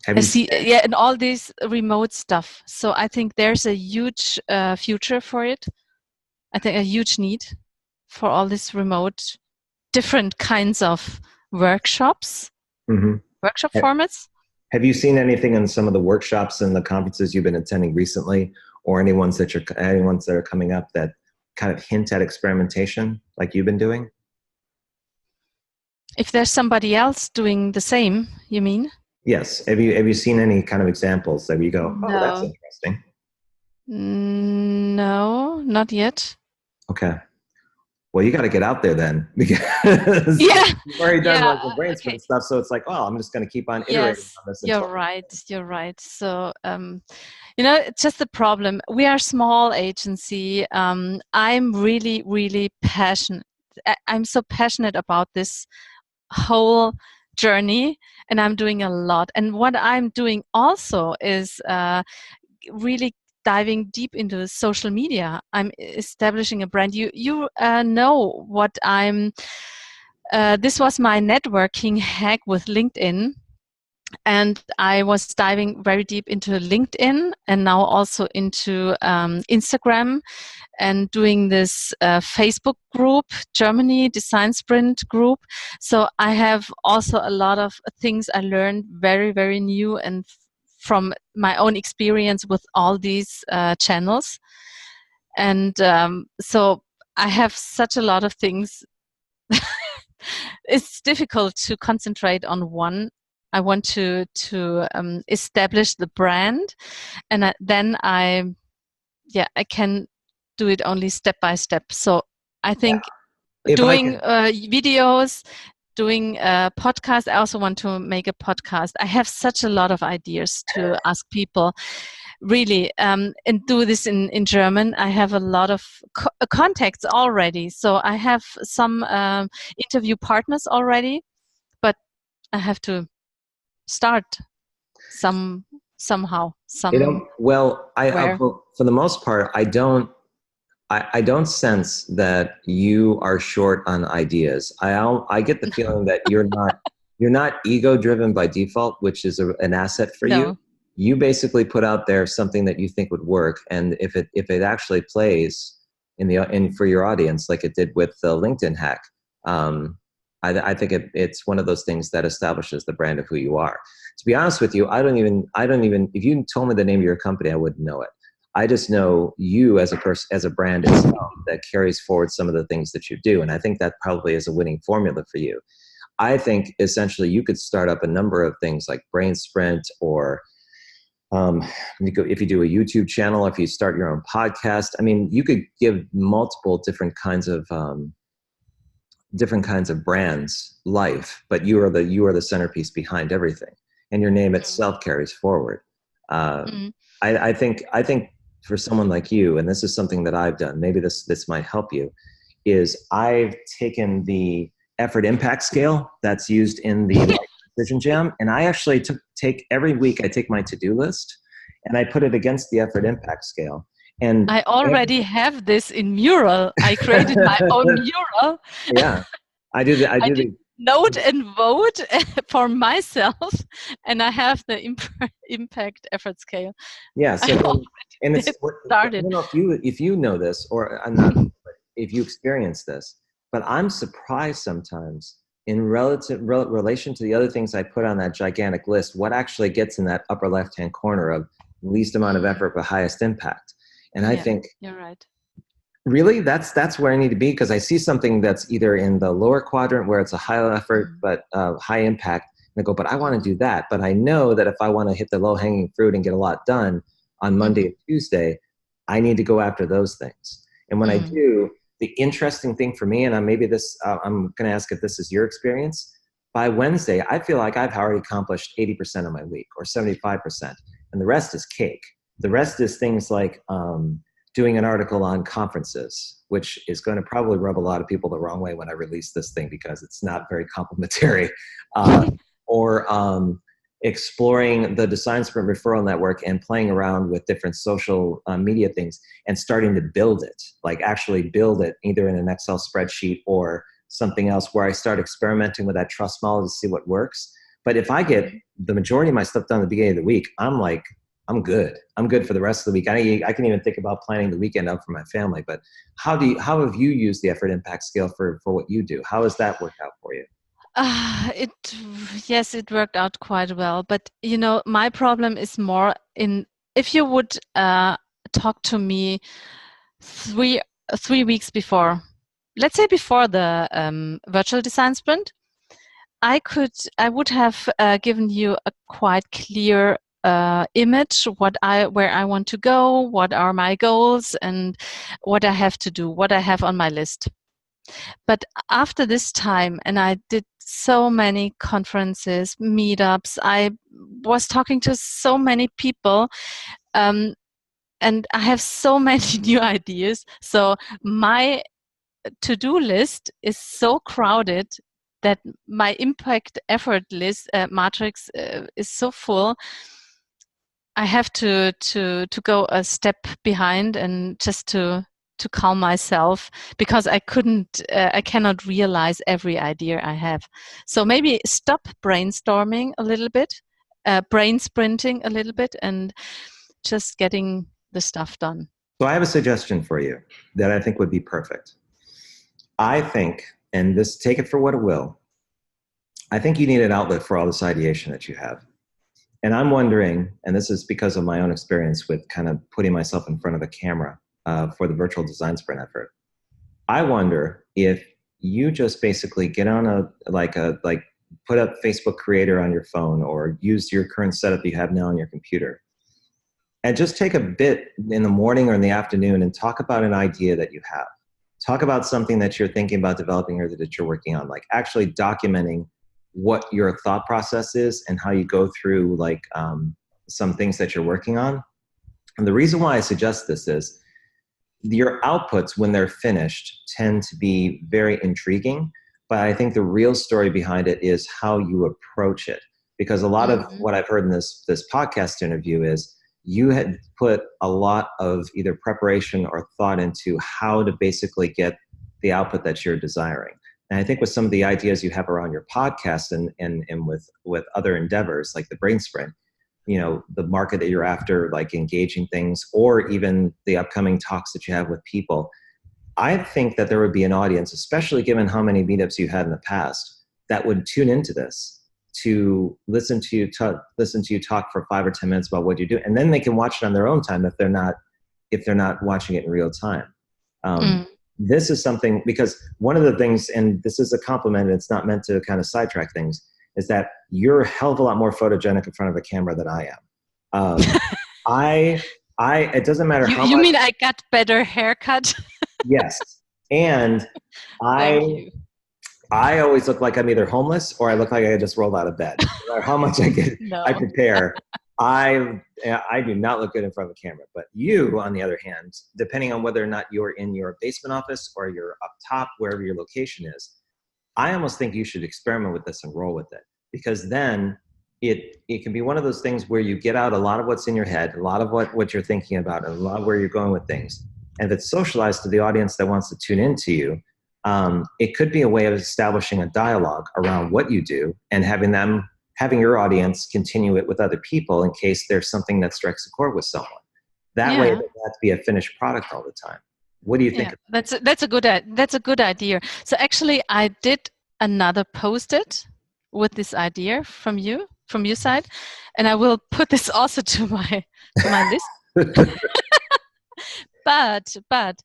And all this remote stuff. So I think there's a huge future for it. I think a huge need for all these remote, different kinds of workshops, workshop formats. Have you seen anything in some of the workshops and the conferences you've been attending recently, or any ones that are coming up that kind of hint at experimentation like you've been doing? If there's somebody else doing the same, you mean? Yes. Have you seen any kind of examples that you go, oh, that's interesting? No, not yet. Okay. Well, you got to get out there then, because Yeah, you've already done yeah. like the brain Okay. sprint stuff. So it's like, well, I'm just going to keep on iterating Yes, on this you're until. right. You're right. So, it's just the problem. We are a small agency. I'm really, really passionate. I'm so passionate about this whole journey, and I'm doing a lot. And what I'm doing also is really diving deep into social media. I'm establishing a brand. You know what I'm. This was my networking hack with LinkedIn. And I was diving very deep into LinkedIn and now also into Instagram and doing this Facebook group, Germany Design Sprint group. So I have also a lot of things I learned very, very new and from my own experience with all these channels. And so I have such a lot of things. It's difficult to concentrate on one. I want to establish the brand, and then I can do it only step by step. So I think If I doing can, videos, doing a podcast. I also want to make a podcast. I have such a lot of ideas to ask people, really, and do this in German. I have a lot of contacts already. So I have some interview partners already, but I have to start somehow, well, somewhere. for the most part, I don't sense that you are short on ideas. I get the feeling that you're not ego driven by default, which is an asset for you. No. You basically put out there something that you think would work, and if it actually plays in for your audience, like it did with the LinkedIn hack, I think it's one of those things that establishes the brand of who you are. To be honest with you, I don't even. If you told me the name of your company, I wouldn't know it. I just know you as a person, as a brand itself that carries forward some of the things that you do. And I think that probably is a winning formula for you. I think essentially you could start up a number of things like Brain Sprint, or if you do a YouTube channel, if you start your own podcast. I mean, you could give multiple different kinds of brands life, but you are the centerpiece behind everything, and your name itself carries forward. Mm. I think for someone like you, and this is something that I've done, maybe this might help you, is I've taken the effort impact scale that's used in the Life Decision Jam, and I actually take every week I take my to-do list and I put it against the effort impact scale. And I already have this in mural. I created my own mural. yeah, I do I did the note and vote for myself, and I have the impact effort scale. yeah. I So already and it's I started. don't know if you know this, or I'm not, if you experience this, but I'm surprised sometimes in relation to the other things I put on that gigantic list, what actually gets in that upper left-hand corner of least amount of effort but highest impact. And I think, You're right. really, that's where I need to be, because I see something that's either in the lower quadrant where it's a high effort but high impact, and I go, but I want to do that. But I know that if I want to hit the low-hanging fruit and get a lot done on Monday and Tuesday, I need to go after those things. And when I do, the interesting thing for me, and I'm going to ask if this is your experience, by Wednesday, I feel like I've already accomplished 80% of my week, or 75%, and the rest is cake. The rest is things like doing an article on conferences, which is going to probably rub a lot of people the wrong way when I release this thing, because it's not very complimentary, or exploring the Design Sprint referral network and playing around with different social media things and starting to build it, like actually build it either in an Excel spreadsheet or something else, where I start experimenting with that trust model to see what works. But if I get the majority of my stuff done at the beginning of the week, I'm like, I'm good. I'm good for the rest of the week. I can even think about planning the weekend out for my family. But how have you used the effort impact scale for what you do? How has that worked out for you? It worked out quite well. But my problem is more in, if you would talk to me three weeks before, let's say before the virtual design sprint, I would have given you a quite clear image where I want to go, what are my goals, and what I have to do, what I have on my list. But after this time, and I did so many conferences, meetups, I was talking to so many people, and I have so many new ideas. So my to-do list is so crowded that my impact effort list matrix is so full. I have to go a step behind and just to calm myself, because I cannot realize every idea I have. So maybe stop brainstorming a little bit, brain sprinting a little bit, and just getting the stuff done. So I have a suggestion for you that I think would be perfect. I think, and this, take it for what it will, I think you need an outlet for all this ideation that you have. And I'm wondering, and this is because of my own experience with kind of putting myself in front of a camera for the virtual design sprint effort. I wonder if you just basically get on put up Facebook Creator on your phone, or use your current setup you have now on your computer, and just take a bit in the morning or in the afternoon and talk about an idea that you have. Talk about something that you're thinking about developing or that you're working on, like actually documenting what your thought process is and how you go through some things that you're working on. And the reason why I suggest this is your outputs, when they're finished, tend to be very intriguing, but I think the real story behind it is how you approach it. Because a lot of what I've heard in this podcast interview is you had put a lot of either preparation or thought into how to basically get the output that you're desiring. And I think with some of the ideas you have around your podcast and with other endeavors like the Brain Sprint, the market that you're after, like engaging things, or even the upcoming talks that you have with people, I think that there would be an audience, especially given how many meetups you had in the past, that would tune into this to listen to you talk for 5 or 10 minutes about what you do, and then they can watch it on their own time if they're not watching it in real time. This is something, because one of the things, and this is a compliment, and it's not meant to kind of sidetrack things, is that you're a hell of a lot more photogenic in front of a camera than I am. It doesn't matter how much. You mean I got better haircut? Yes. And I always look like I'm either homeless or I look like I just rolled out of bed. No matter how much I prepare, I do not look good in front of a camera. But you, on the other hand, depending on whether or not you're in your basement office or you're up top, wherever your location is, I almost think you should experiment with this and roll with it. Because then it can be one of those things where you get out a lot of what's in your head, a lot of what you're thinking about, and a lot of where you're going with things. And if it's socialized to the audience that wants to tune into you, it could be a way of establishing a dialogue around what you do and having your audience continue it with other people in case there's something that strikes a chord with someone. That way it doesn't have to be a finished product all the time. What do you think? That's a good idea. So actually I did another post-it with this idea from your side, and I will put this also to my list. But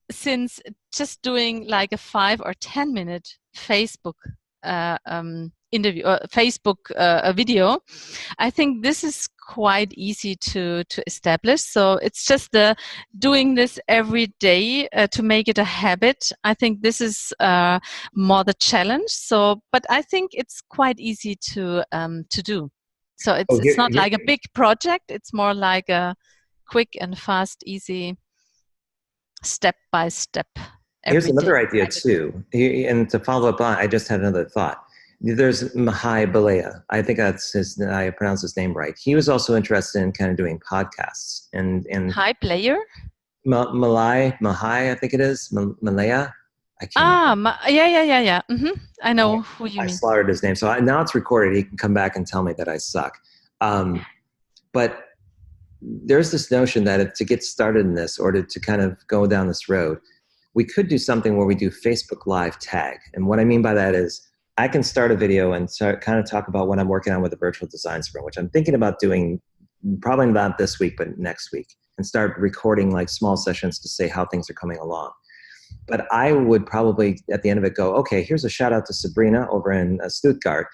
since just doing like a 5 or 10 minute Facebook interview or Facebook video, I think this is quite easy to establish. So it's just doing this every day to make it a habit. I think this is more the challenge. So, but I think it's quite easy to do. So it's not like a big project. It's more like a quick and fast, easy, step by step. Here's another idea too. And to follow up on, I just had another thought. There's Mahai Balea. I think I pronounced his name right. He was also interested in kind of doing podcasts. And Hi Player? Mahai, I think it is. Malaya? Yeah. Mm-hmm. I know who you mean. I slaughtered his name. So now it's recorded. He can come back and tell me that I suck. But there's this notion that to get started in this, or to kind of go down this road, we could do something where we do Facebook Live tag. And what I mean by that is I can start a video and kind of talk about what I'm working on with the virtual design sprint, which I'm thinking about doing probably not this week, but next week, and start recording like small sessions to say how things are coming along. But I would probably at the end of it go, okay, here's a shout out to Sabrina over in Stuttgart.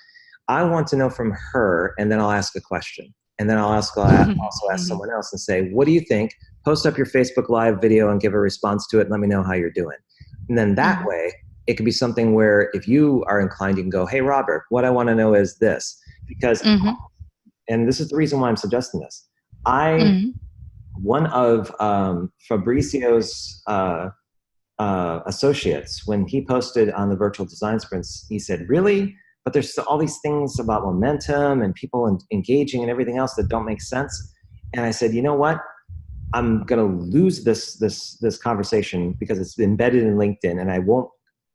I want to know from her, and then I'll ask a question. And then I'll also ask someone else and say, what do you think? Post up your Facebook Live video and give a response to it and let me know how you're doing. And then that way, it could be something where if you are inclined, you can go, hey, Robert, what I want to know is this. Because, and this is the reason why I'm suggesting this. One of Fabrizio's associates, when he posted on the virtual design sprints, he said, really? But there's all these things about momentum and people engaging and everything else that don't make sense. And I said, you know what? I'm going to lose this conversation because it's embedded in LinkedIn, and I won't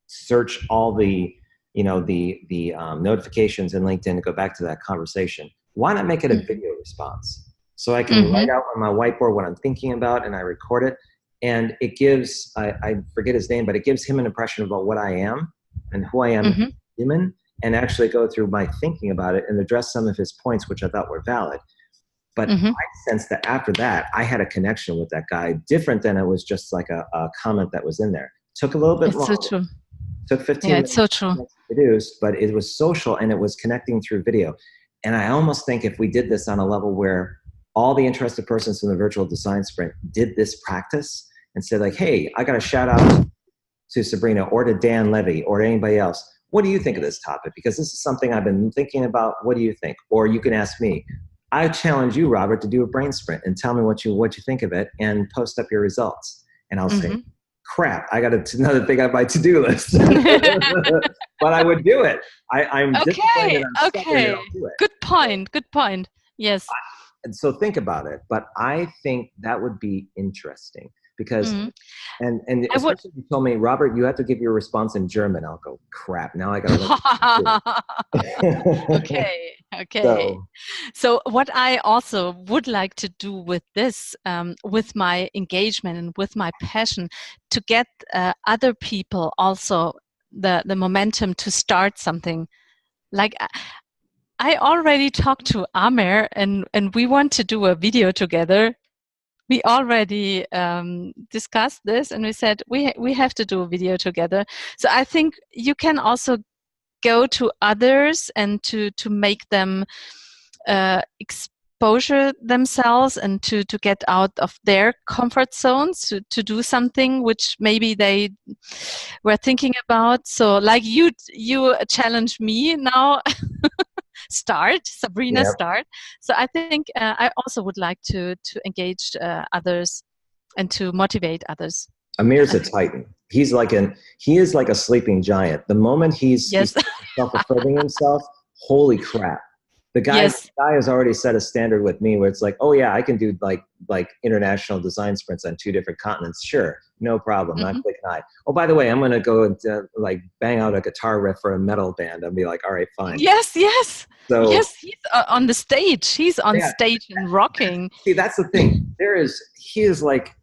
search all the notifications in LinkedIn to go back to that conversation. Why not make it a video response? So I can write out on my whiteboard what I'm thinking about, and I record it. And it gives, I forget his name, but it gives him an impression about what I am and who I am as a human, and actually go through my thinking about it and address some of his points, which I thought were valid. But I sensed that after that, I had a connection with that guy, different than it was just like a comment that was in there. Took a little bit longer. So true. Took 15 minutes to produce, but it was social and it was connecting through video. And I almost think if we did this on a level where all the interested persons in the virtual design sprint did this practice and said like, hey, I got a shout out to Sabrina or to Dan Levy or to anybody else. What do you think of this topic? Because this is something I've been thinking about. What do you think? Or you can ask me. I challenge you, Robert, to do a brain sprint and tell me what you think of it and post up your results. And I'll say, crap, I got another thing on my to-do list. But I would do it. I'm disappointed. I'm stubborn and I'll do it. Good point. Yes. And so think about it. But I think that would be interesting because, and especially if you told me, Robert, you have to give your response in German. I'll go, crap, now I got to Okay. So what I also would like to do with this, with my engagement and with my passion, to get other people also the momentum to start something. Like I already talked to Amer and we want to do a video together. We already discussed this and we said we have to do a video together. So I think you can also go to others and to make them exposure themselves and to get out of their comfort zones to do something which maybe they were thinking about. So like you challenge me now. Sabrina, start. So I think I also would like to engage others and to motivate others. Amir's a titan. He is like a sleeping giant. The moment he's self-affirming himself, holy crap. The guy has already set a standard with me where it's like, oh yeah, I can do like international design sprints on 2 different continents. Sure, no problem. Not click an eye. Oh, by the way, I'm going to go and like bang out a guitar riff for a metal band. I'll be like, all right, fine. Yes. So, yes, he's on the stage. He's on stage and rocking. See, that's the thing. He's like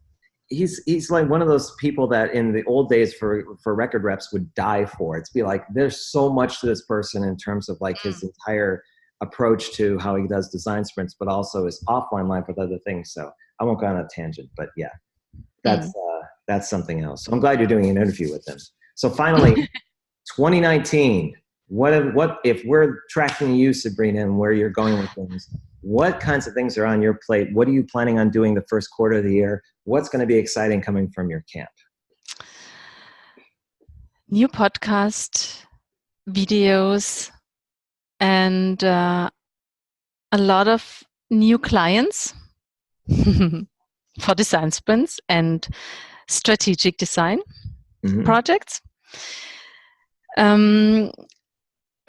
one of those people that in the old days for record reps would die for. It's be like, there's so much to this person in terms of like his entire approach to how he does design sprints, but also his offline life with other things. So I won't go on a tangent, but yeah, that's something else. So I'm glad you're doing an interview with him. So finally, 2019, what if we're tracking you, Sabrina, and where you're going with things, what kinds of things are on your plate? What are you planning on doing the first quarter of the year? What's going to be exciting coming from your camp? New podcast, videos, and a lot of new clients for design sprints and strategic design projects. A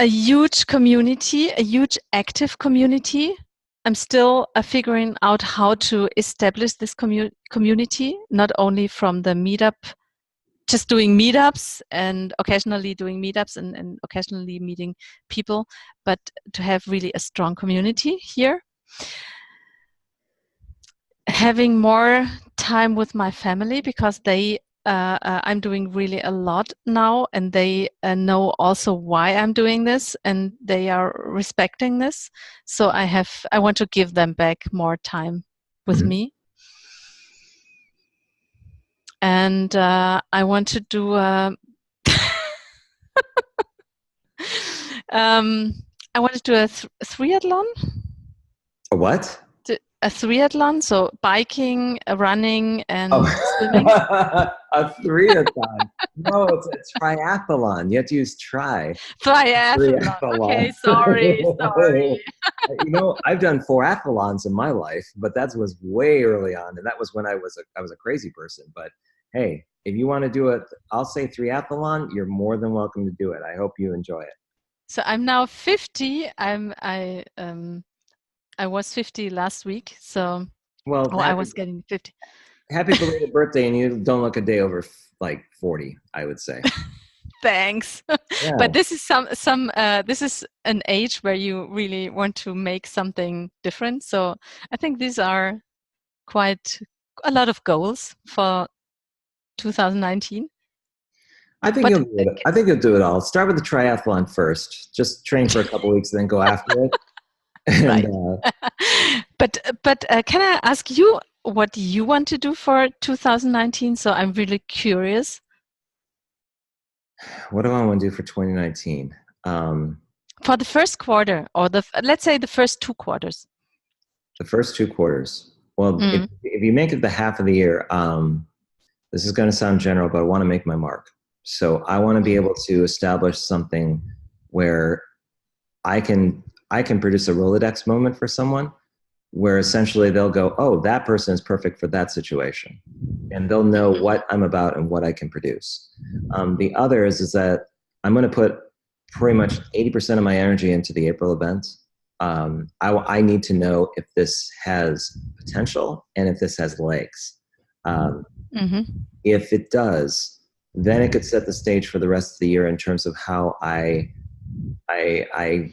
huge community, a huge active community. I'm still figuring out how to establish this community, not only from the meetup, just doing meetups and occasionally doing meetups and occasionally meeting people, but to have really a strong community here. Having more time with my family because I'm doing really a lot now, and they know also why I'm doing this, and they are respecting this. So I want to give them back more time with me. And I want to do I want to do a triathlon. A what? A triathlon, so biking, running, Oh, and swimming. a triathlon. No, it's a triathlon. You have to use try. Triathlon. Triathlon. Okay, sorry. I've done 4-athlons in my life, but that was way early on, and that was when I was a crazy person. But hey, if you want to do it, I'll say 3-athlon. You're more than welcome to do it. I hope you enjoy it. So I'm now 50. I was 50 last week, so Well, I was getting 50. happy belated birthday, and you don't look a day over like 40, I would say. Thanks. Yeah. But this is this is an age where you really want to make something different. So I think these are quite a lot of goals for 2019. I think you'll do it. I think you'll do it all. Start with the triathlon first. Just train for a couple weeks, then go after it. And, right. But can I ask you what you want to do for 2019? So I'm really curious. What do I want to do for 2019? For the first quarter, or let's say the first 2 quarters. The first 2 quarters. Well, if you make it the half of the year, this is going to sound general, but I want to make my mark. So I want to be able to establish something where I can produce a Rolodex moment for someone, where essentially they'll go, oh, that person is perfect for that situation. And they'll know what I'm about and what I can produce. The other is that I'm going to put pretty much 80% of my energy into the April event. I need to know if this has potential and if this has legs. If it does, then it could set the stage for the rest of the year in terms of how I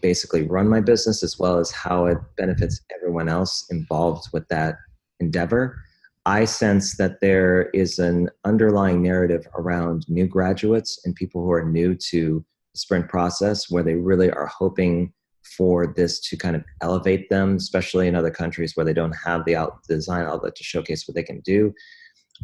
basically run my business, as well as how it benefits everyone else involved with that endeavor. I sense that there is an underlying narrative around new graduates and people who are new to the sprint process, where they really are hoping for this to kind of elevate them, especially in other countries where they don't have the design outlet to showcase what they can do.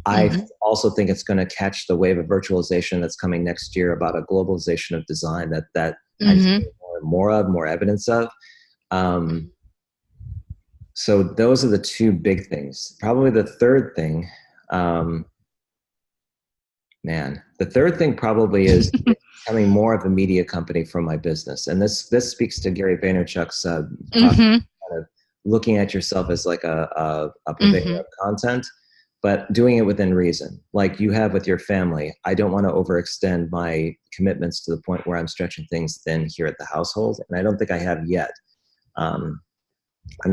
I also think it's going to catch the wave of virtualization that's coming next year, about a globalization of design that I see more evidence of. So those are the 2 big things. Probably the third thing, the third thing probably is becoming more of a media company for my business. And this speaks to Gary Vaynerchuk's kind of looking at yourself as like a purveyor of content, but doing it within reason, like you have with your family. I don't want to overextend my commitments to the point where I'm stretching things thin here at the household, and I don't think I have yet. I'm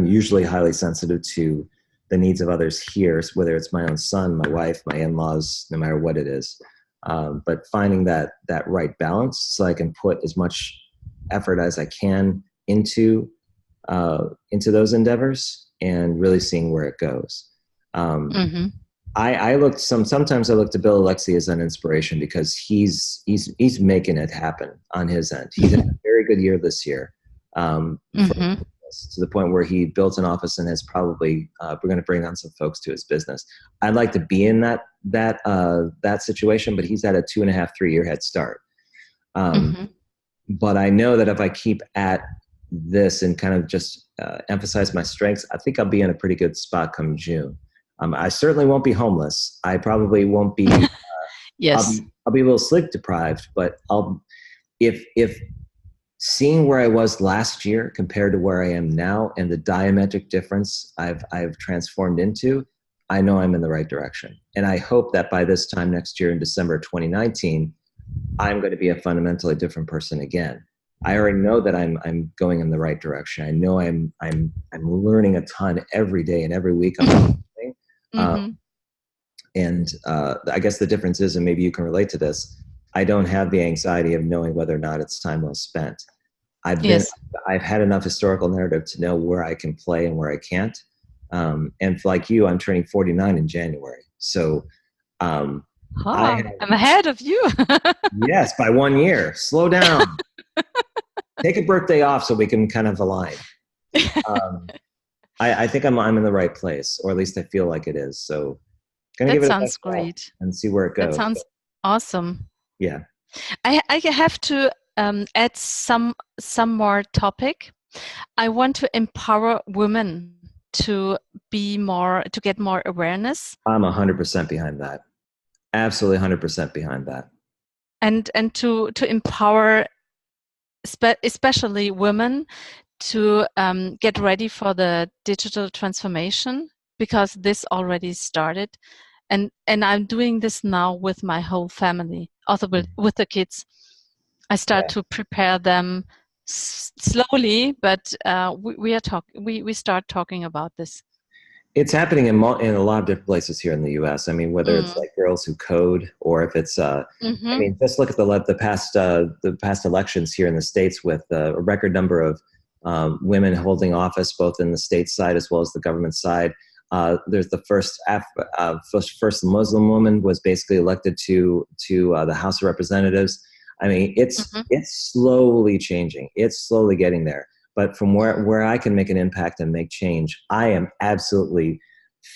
usually highly sensitive to the needs of others here, whether it's my own son, my wife, my in-laws, no matter what it is. But finding that right balance, so I can put as much effort as I can into those endeavors, and really seeing where it goes. Sometimes I look to Bill Alexi as an inspiration, because he's making it happen on his end. He's had a very good year this year, to the point where he built an office and has probably we're going to bring on some folks to his business. I'd like to be in that situation, but he's at a 2.5-3 year head start. But I know that if I keep at this and kind of just emphasize my strengths, I think I'll be in a pretty good spot come June. I certainly won't be homeless. I probably won't be. Yes. I'll be a little sleep deprived, but if seeing where I was last year compared to where I am now, and the diametric difference I've transformed into, I know I'm in the right direction. And I hope that by this time next year, in December 2019, I'm going to be a fundamentally different person again. I already know that I'm going in the right direction. I know I'm learning a ton every day and every week. And I guess the difference is, and maybe you can relate to this, I don't have the anxiety of knowing whether or not it's time well spent. I've had enough historical narrative to know where I can play and where I can't. And like you, I'm turning 49 in January. So I'm ahead of you. Yes, by 1 year. Slow down. Take a birthday off so we can kind of align. I think I'm in the right place, or at least I feel like it is. So gonna give it sounds great. And see where it goes. That sounds awesome. Yeah. I have to add some more topic. I want to empower women to get more awareness. I'm 100% behind that. Absolutely 100% behind that. And to empower especially women to get ready for the digital transformation, because this already started. And I'm doing this now with my whole family, also with the kids. I start to prepare them slowly, but we start talking about this. It's happening in a lot of different places here in the U.S. I mean, whether it's like Girls Who Code, or if it's, I mean, just look at the past elections here in the States, with a record number of women holding office, both in the state side as well as the government side. There's the first Muslim woman was basically elected to the House of Representatives. I mean, it's slowly changing. It's slowly getting there. But from where I can make an impact and make change, I am absolutely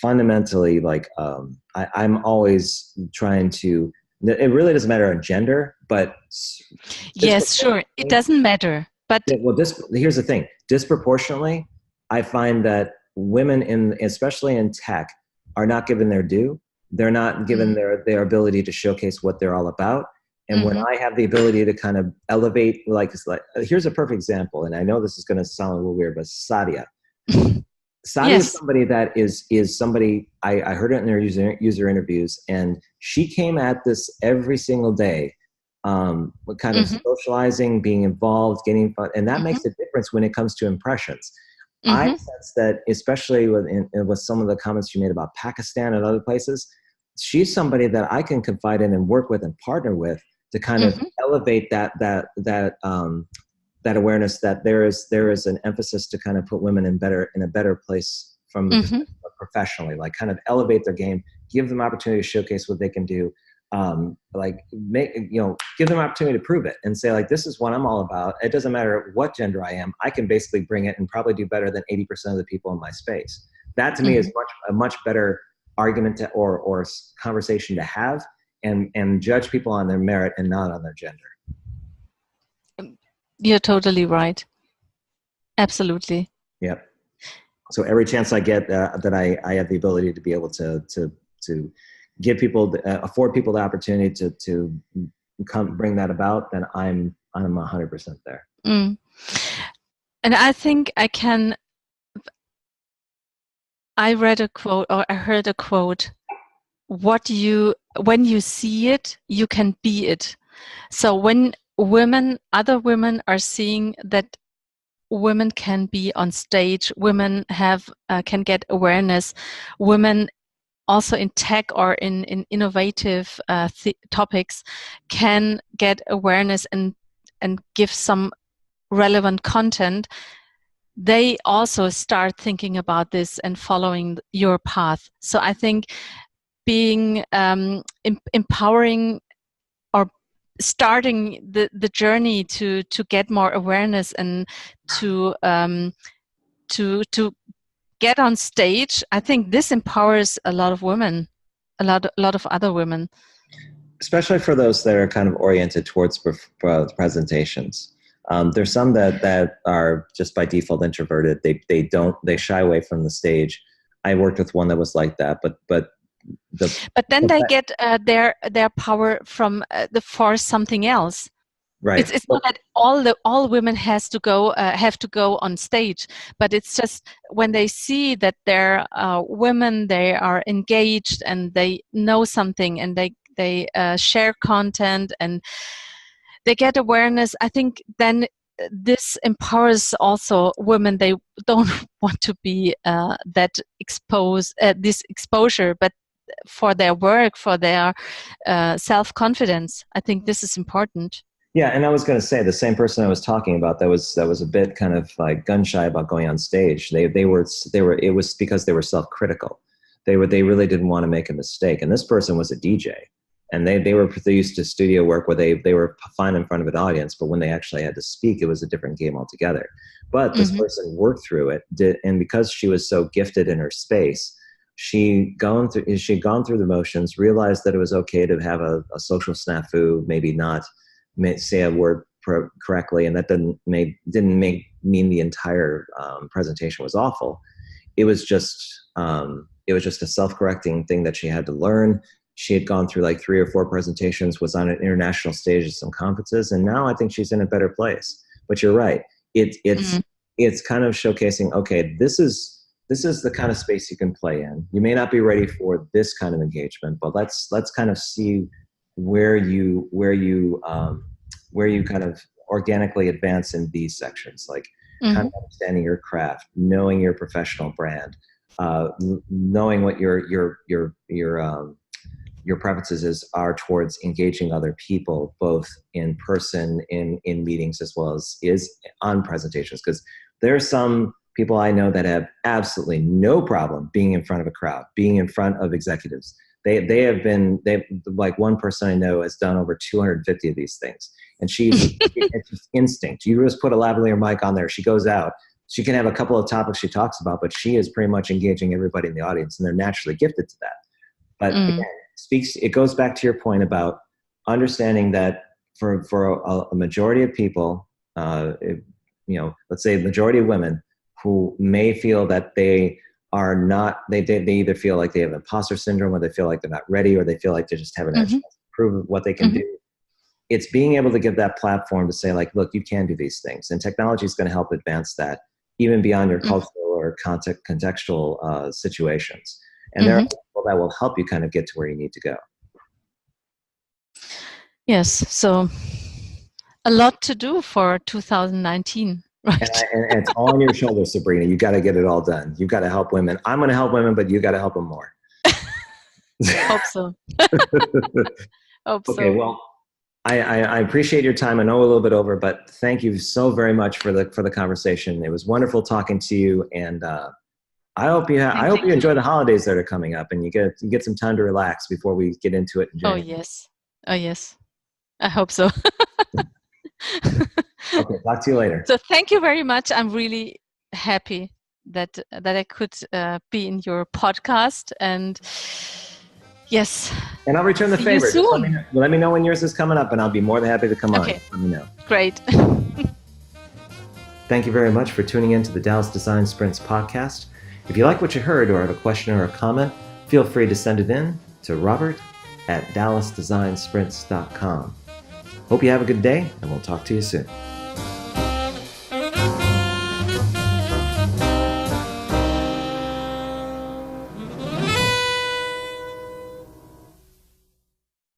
fundamentally like, I'm always trying to, it really doesn't matter on gender, but. Yes, sure. It doesn't matter. But well, here's the thing. Disproportionately, I find that women especially in tech, are not given their due. They're not given their ability to showcase what they're all about. And when I have the ability to kind of elevate, here's a perfect example, and I know this is going to sound a little weird, but Sadia. Sadia is somebody that is somebody, I heard it in their user interviews, and she came at this every single day, kind of socializing, being involved, getting fun, and that makes a difference when it comes to impressions. I sense that, especially with some of the comments you made about Pakistan and other places, she's somebody that I can confide in and work with and partner with to kind of elevate that awareness that there is an emphasis to kind of put women in a better place from the perspective of professionally, like kind of elevate their game, give them opportunity to showcase what they can do, give them opportunity to prove it and say, like, this is what I'm all about. It doesn't matter what gender I am. I can basically bring it and probably do better than 80% of the people in my space. That to me is a much better argument or conversation to have, and judge people on their merit and not on their gender. You're totally right. Absolutely. Yep. So every chance I get that I have the ability to be able to give people, afford people the opportunity to come bring that about, then I'm 100% there. And I think I read a quote, or I heard a quote, when you see it, you can be it. So when other women are seeing that women can be on stage, women can get awareness, women also in tech or in innovative topics can get awareness and give some relevant content, they also start thinking about this and following your path. So I think being empowering or starting the journey to get more awareness and to get on stage, I think this empowers a lot of women, a lot of other women. Especially for those that are kind of oriented towards presentations. There's some that are just by default introverted. They shy away from the stage. I worked with one that was like that, but then they get their power from for something else. Right. It's not that all women have to go on stage, but it's just when they see that they're women, they are engaged and they know something and they share content and they get awareness. I think then this empowers also women. They don't want to be that exposed, this exposure, but for their work, for their self-confidence. I think this is important. Yeah, and I was going to say, the same person I was talking about that was a bit kind of like gun shy about going on stage. It was because they were self-critical. They really didn't want to make a mistake. And this person was a DJ, and they were used to studio work where they were fine in front of an audience, but when they actually had to speak, it was a different game altogether. But this person worked through it, and because she was so gifted in her space, she'd gone through the motions, realized that it was okay to have a social snafu, maybe not say a word correctly, and that didn't mean the entire presentation was awful. It was just a self-correcting thing that she had to learn. She had gone through like 3 or 4 presentations, was on an international stage at some conferences, and now I think she's in a better place. But you're right. It's kind of showcasing, okay, this is the kind of space you can play in. You may not be ready for this kind of engagement, but let's kind of see where you kind of organically advance in these sections, like kind of understanding your craft, knowing your professional brand, knowing what your preferences are towards engaging other people, both in person, in meetings, as well as on presentations. Because there are some people I know that have absolutely no problem being in front of a crowd, being in front of executives. They've like one person I know has done over 250 of these things. And it's just instinct. You just put a lavalier mic on there, she goes out. She can have a couple of topics she talks about, but she is pretty much engaging everybody in the audience, and they're naturally gifted to that. But again, it goes back to your point about understanding that for a majority of people, let's say a majority of women who may feel that they are not, they either feel like they have imposter syndrome, or they feel like they're not ready, or they feel like they just haven't had a chance to prove what they can do. It's being able to give that platform to say, like, look, you can do these things, and technology is going to help advance that even beyond your cultural or contextual situations. And there are people that will help you kind of get to where you need to go. Yes, so a lot to do for 2019, right? And it's all on your shoulders, Sabrina. You got to get it all done. You got to help women. I'm going to help women, but you got to help them more. Hope so. Okay, well, I appreciate your time. I know a little bit over, but thank you so very much for the conversation. It was wonderful talking to you, and I hope you enjoy the holidays that are coming up, and you get some time to relax before we get into it in January. Oh yes, I hope so. Okay, talk to you later. So thank you very much. I'm really happy that I could be in your podcast, and yes. And I'll return the favor. Just let me know when yours is coming up, and I'll be more than happy to come on. Let me know. Great. Thank you very much for tuning in to the Dallas Design Sprints podcast. If you like what you heard or have a question or a comment, feel free to send it in to robert@dallasdesignsprints.com. Hope you have a good day, and we'll talk to you soon.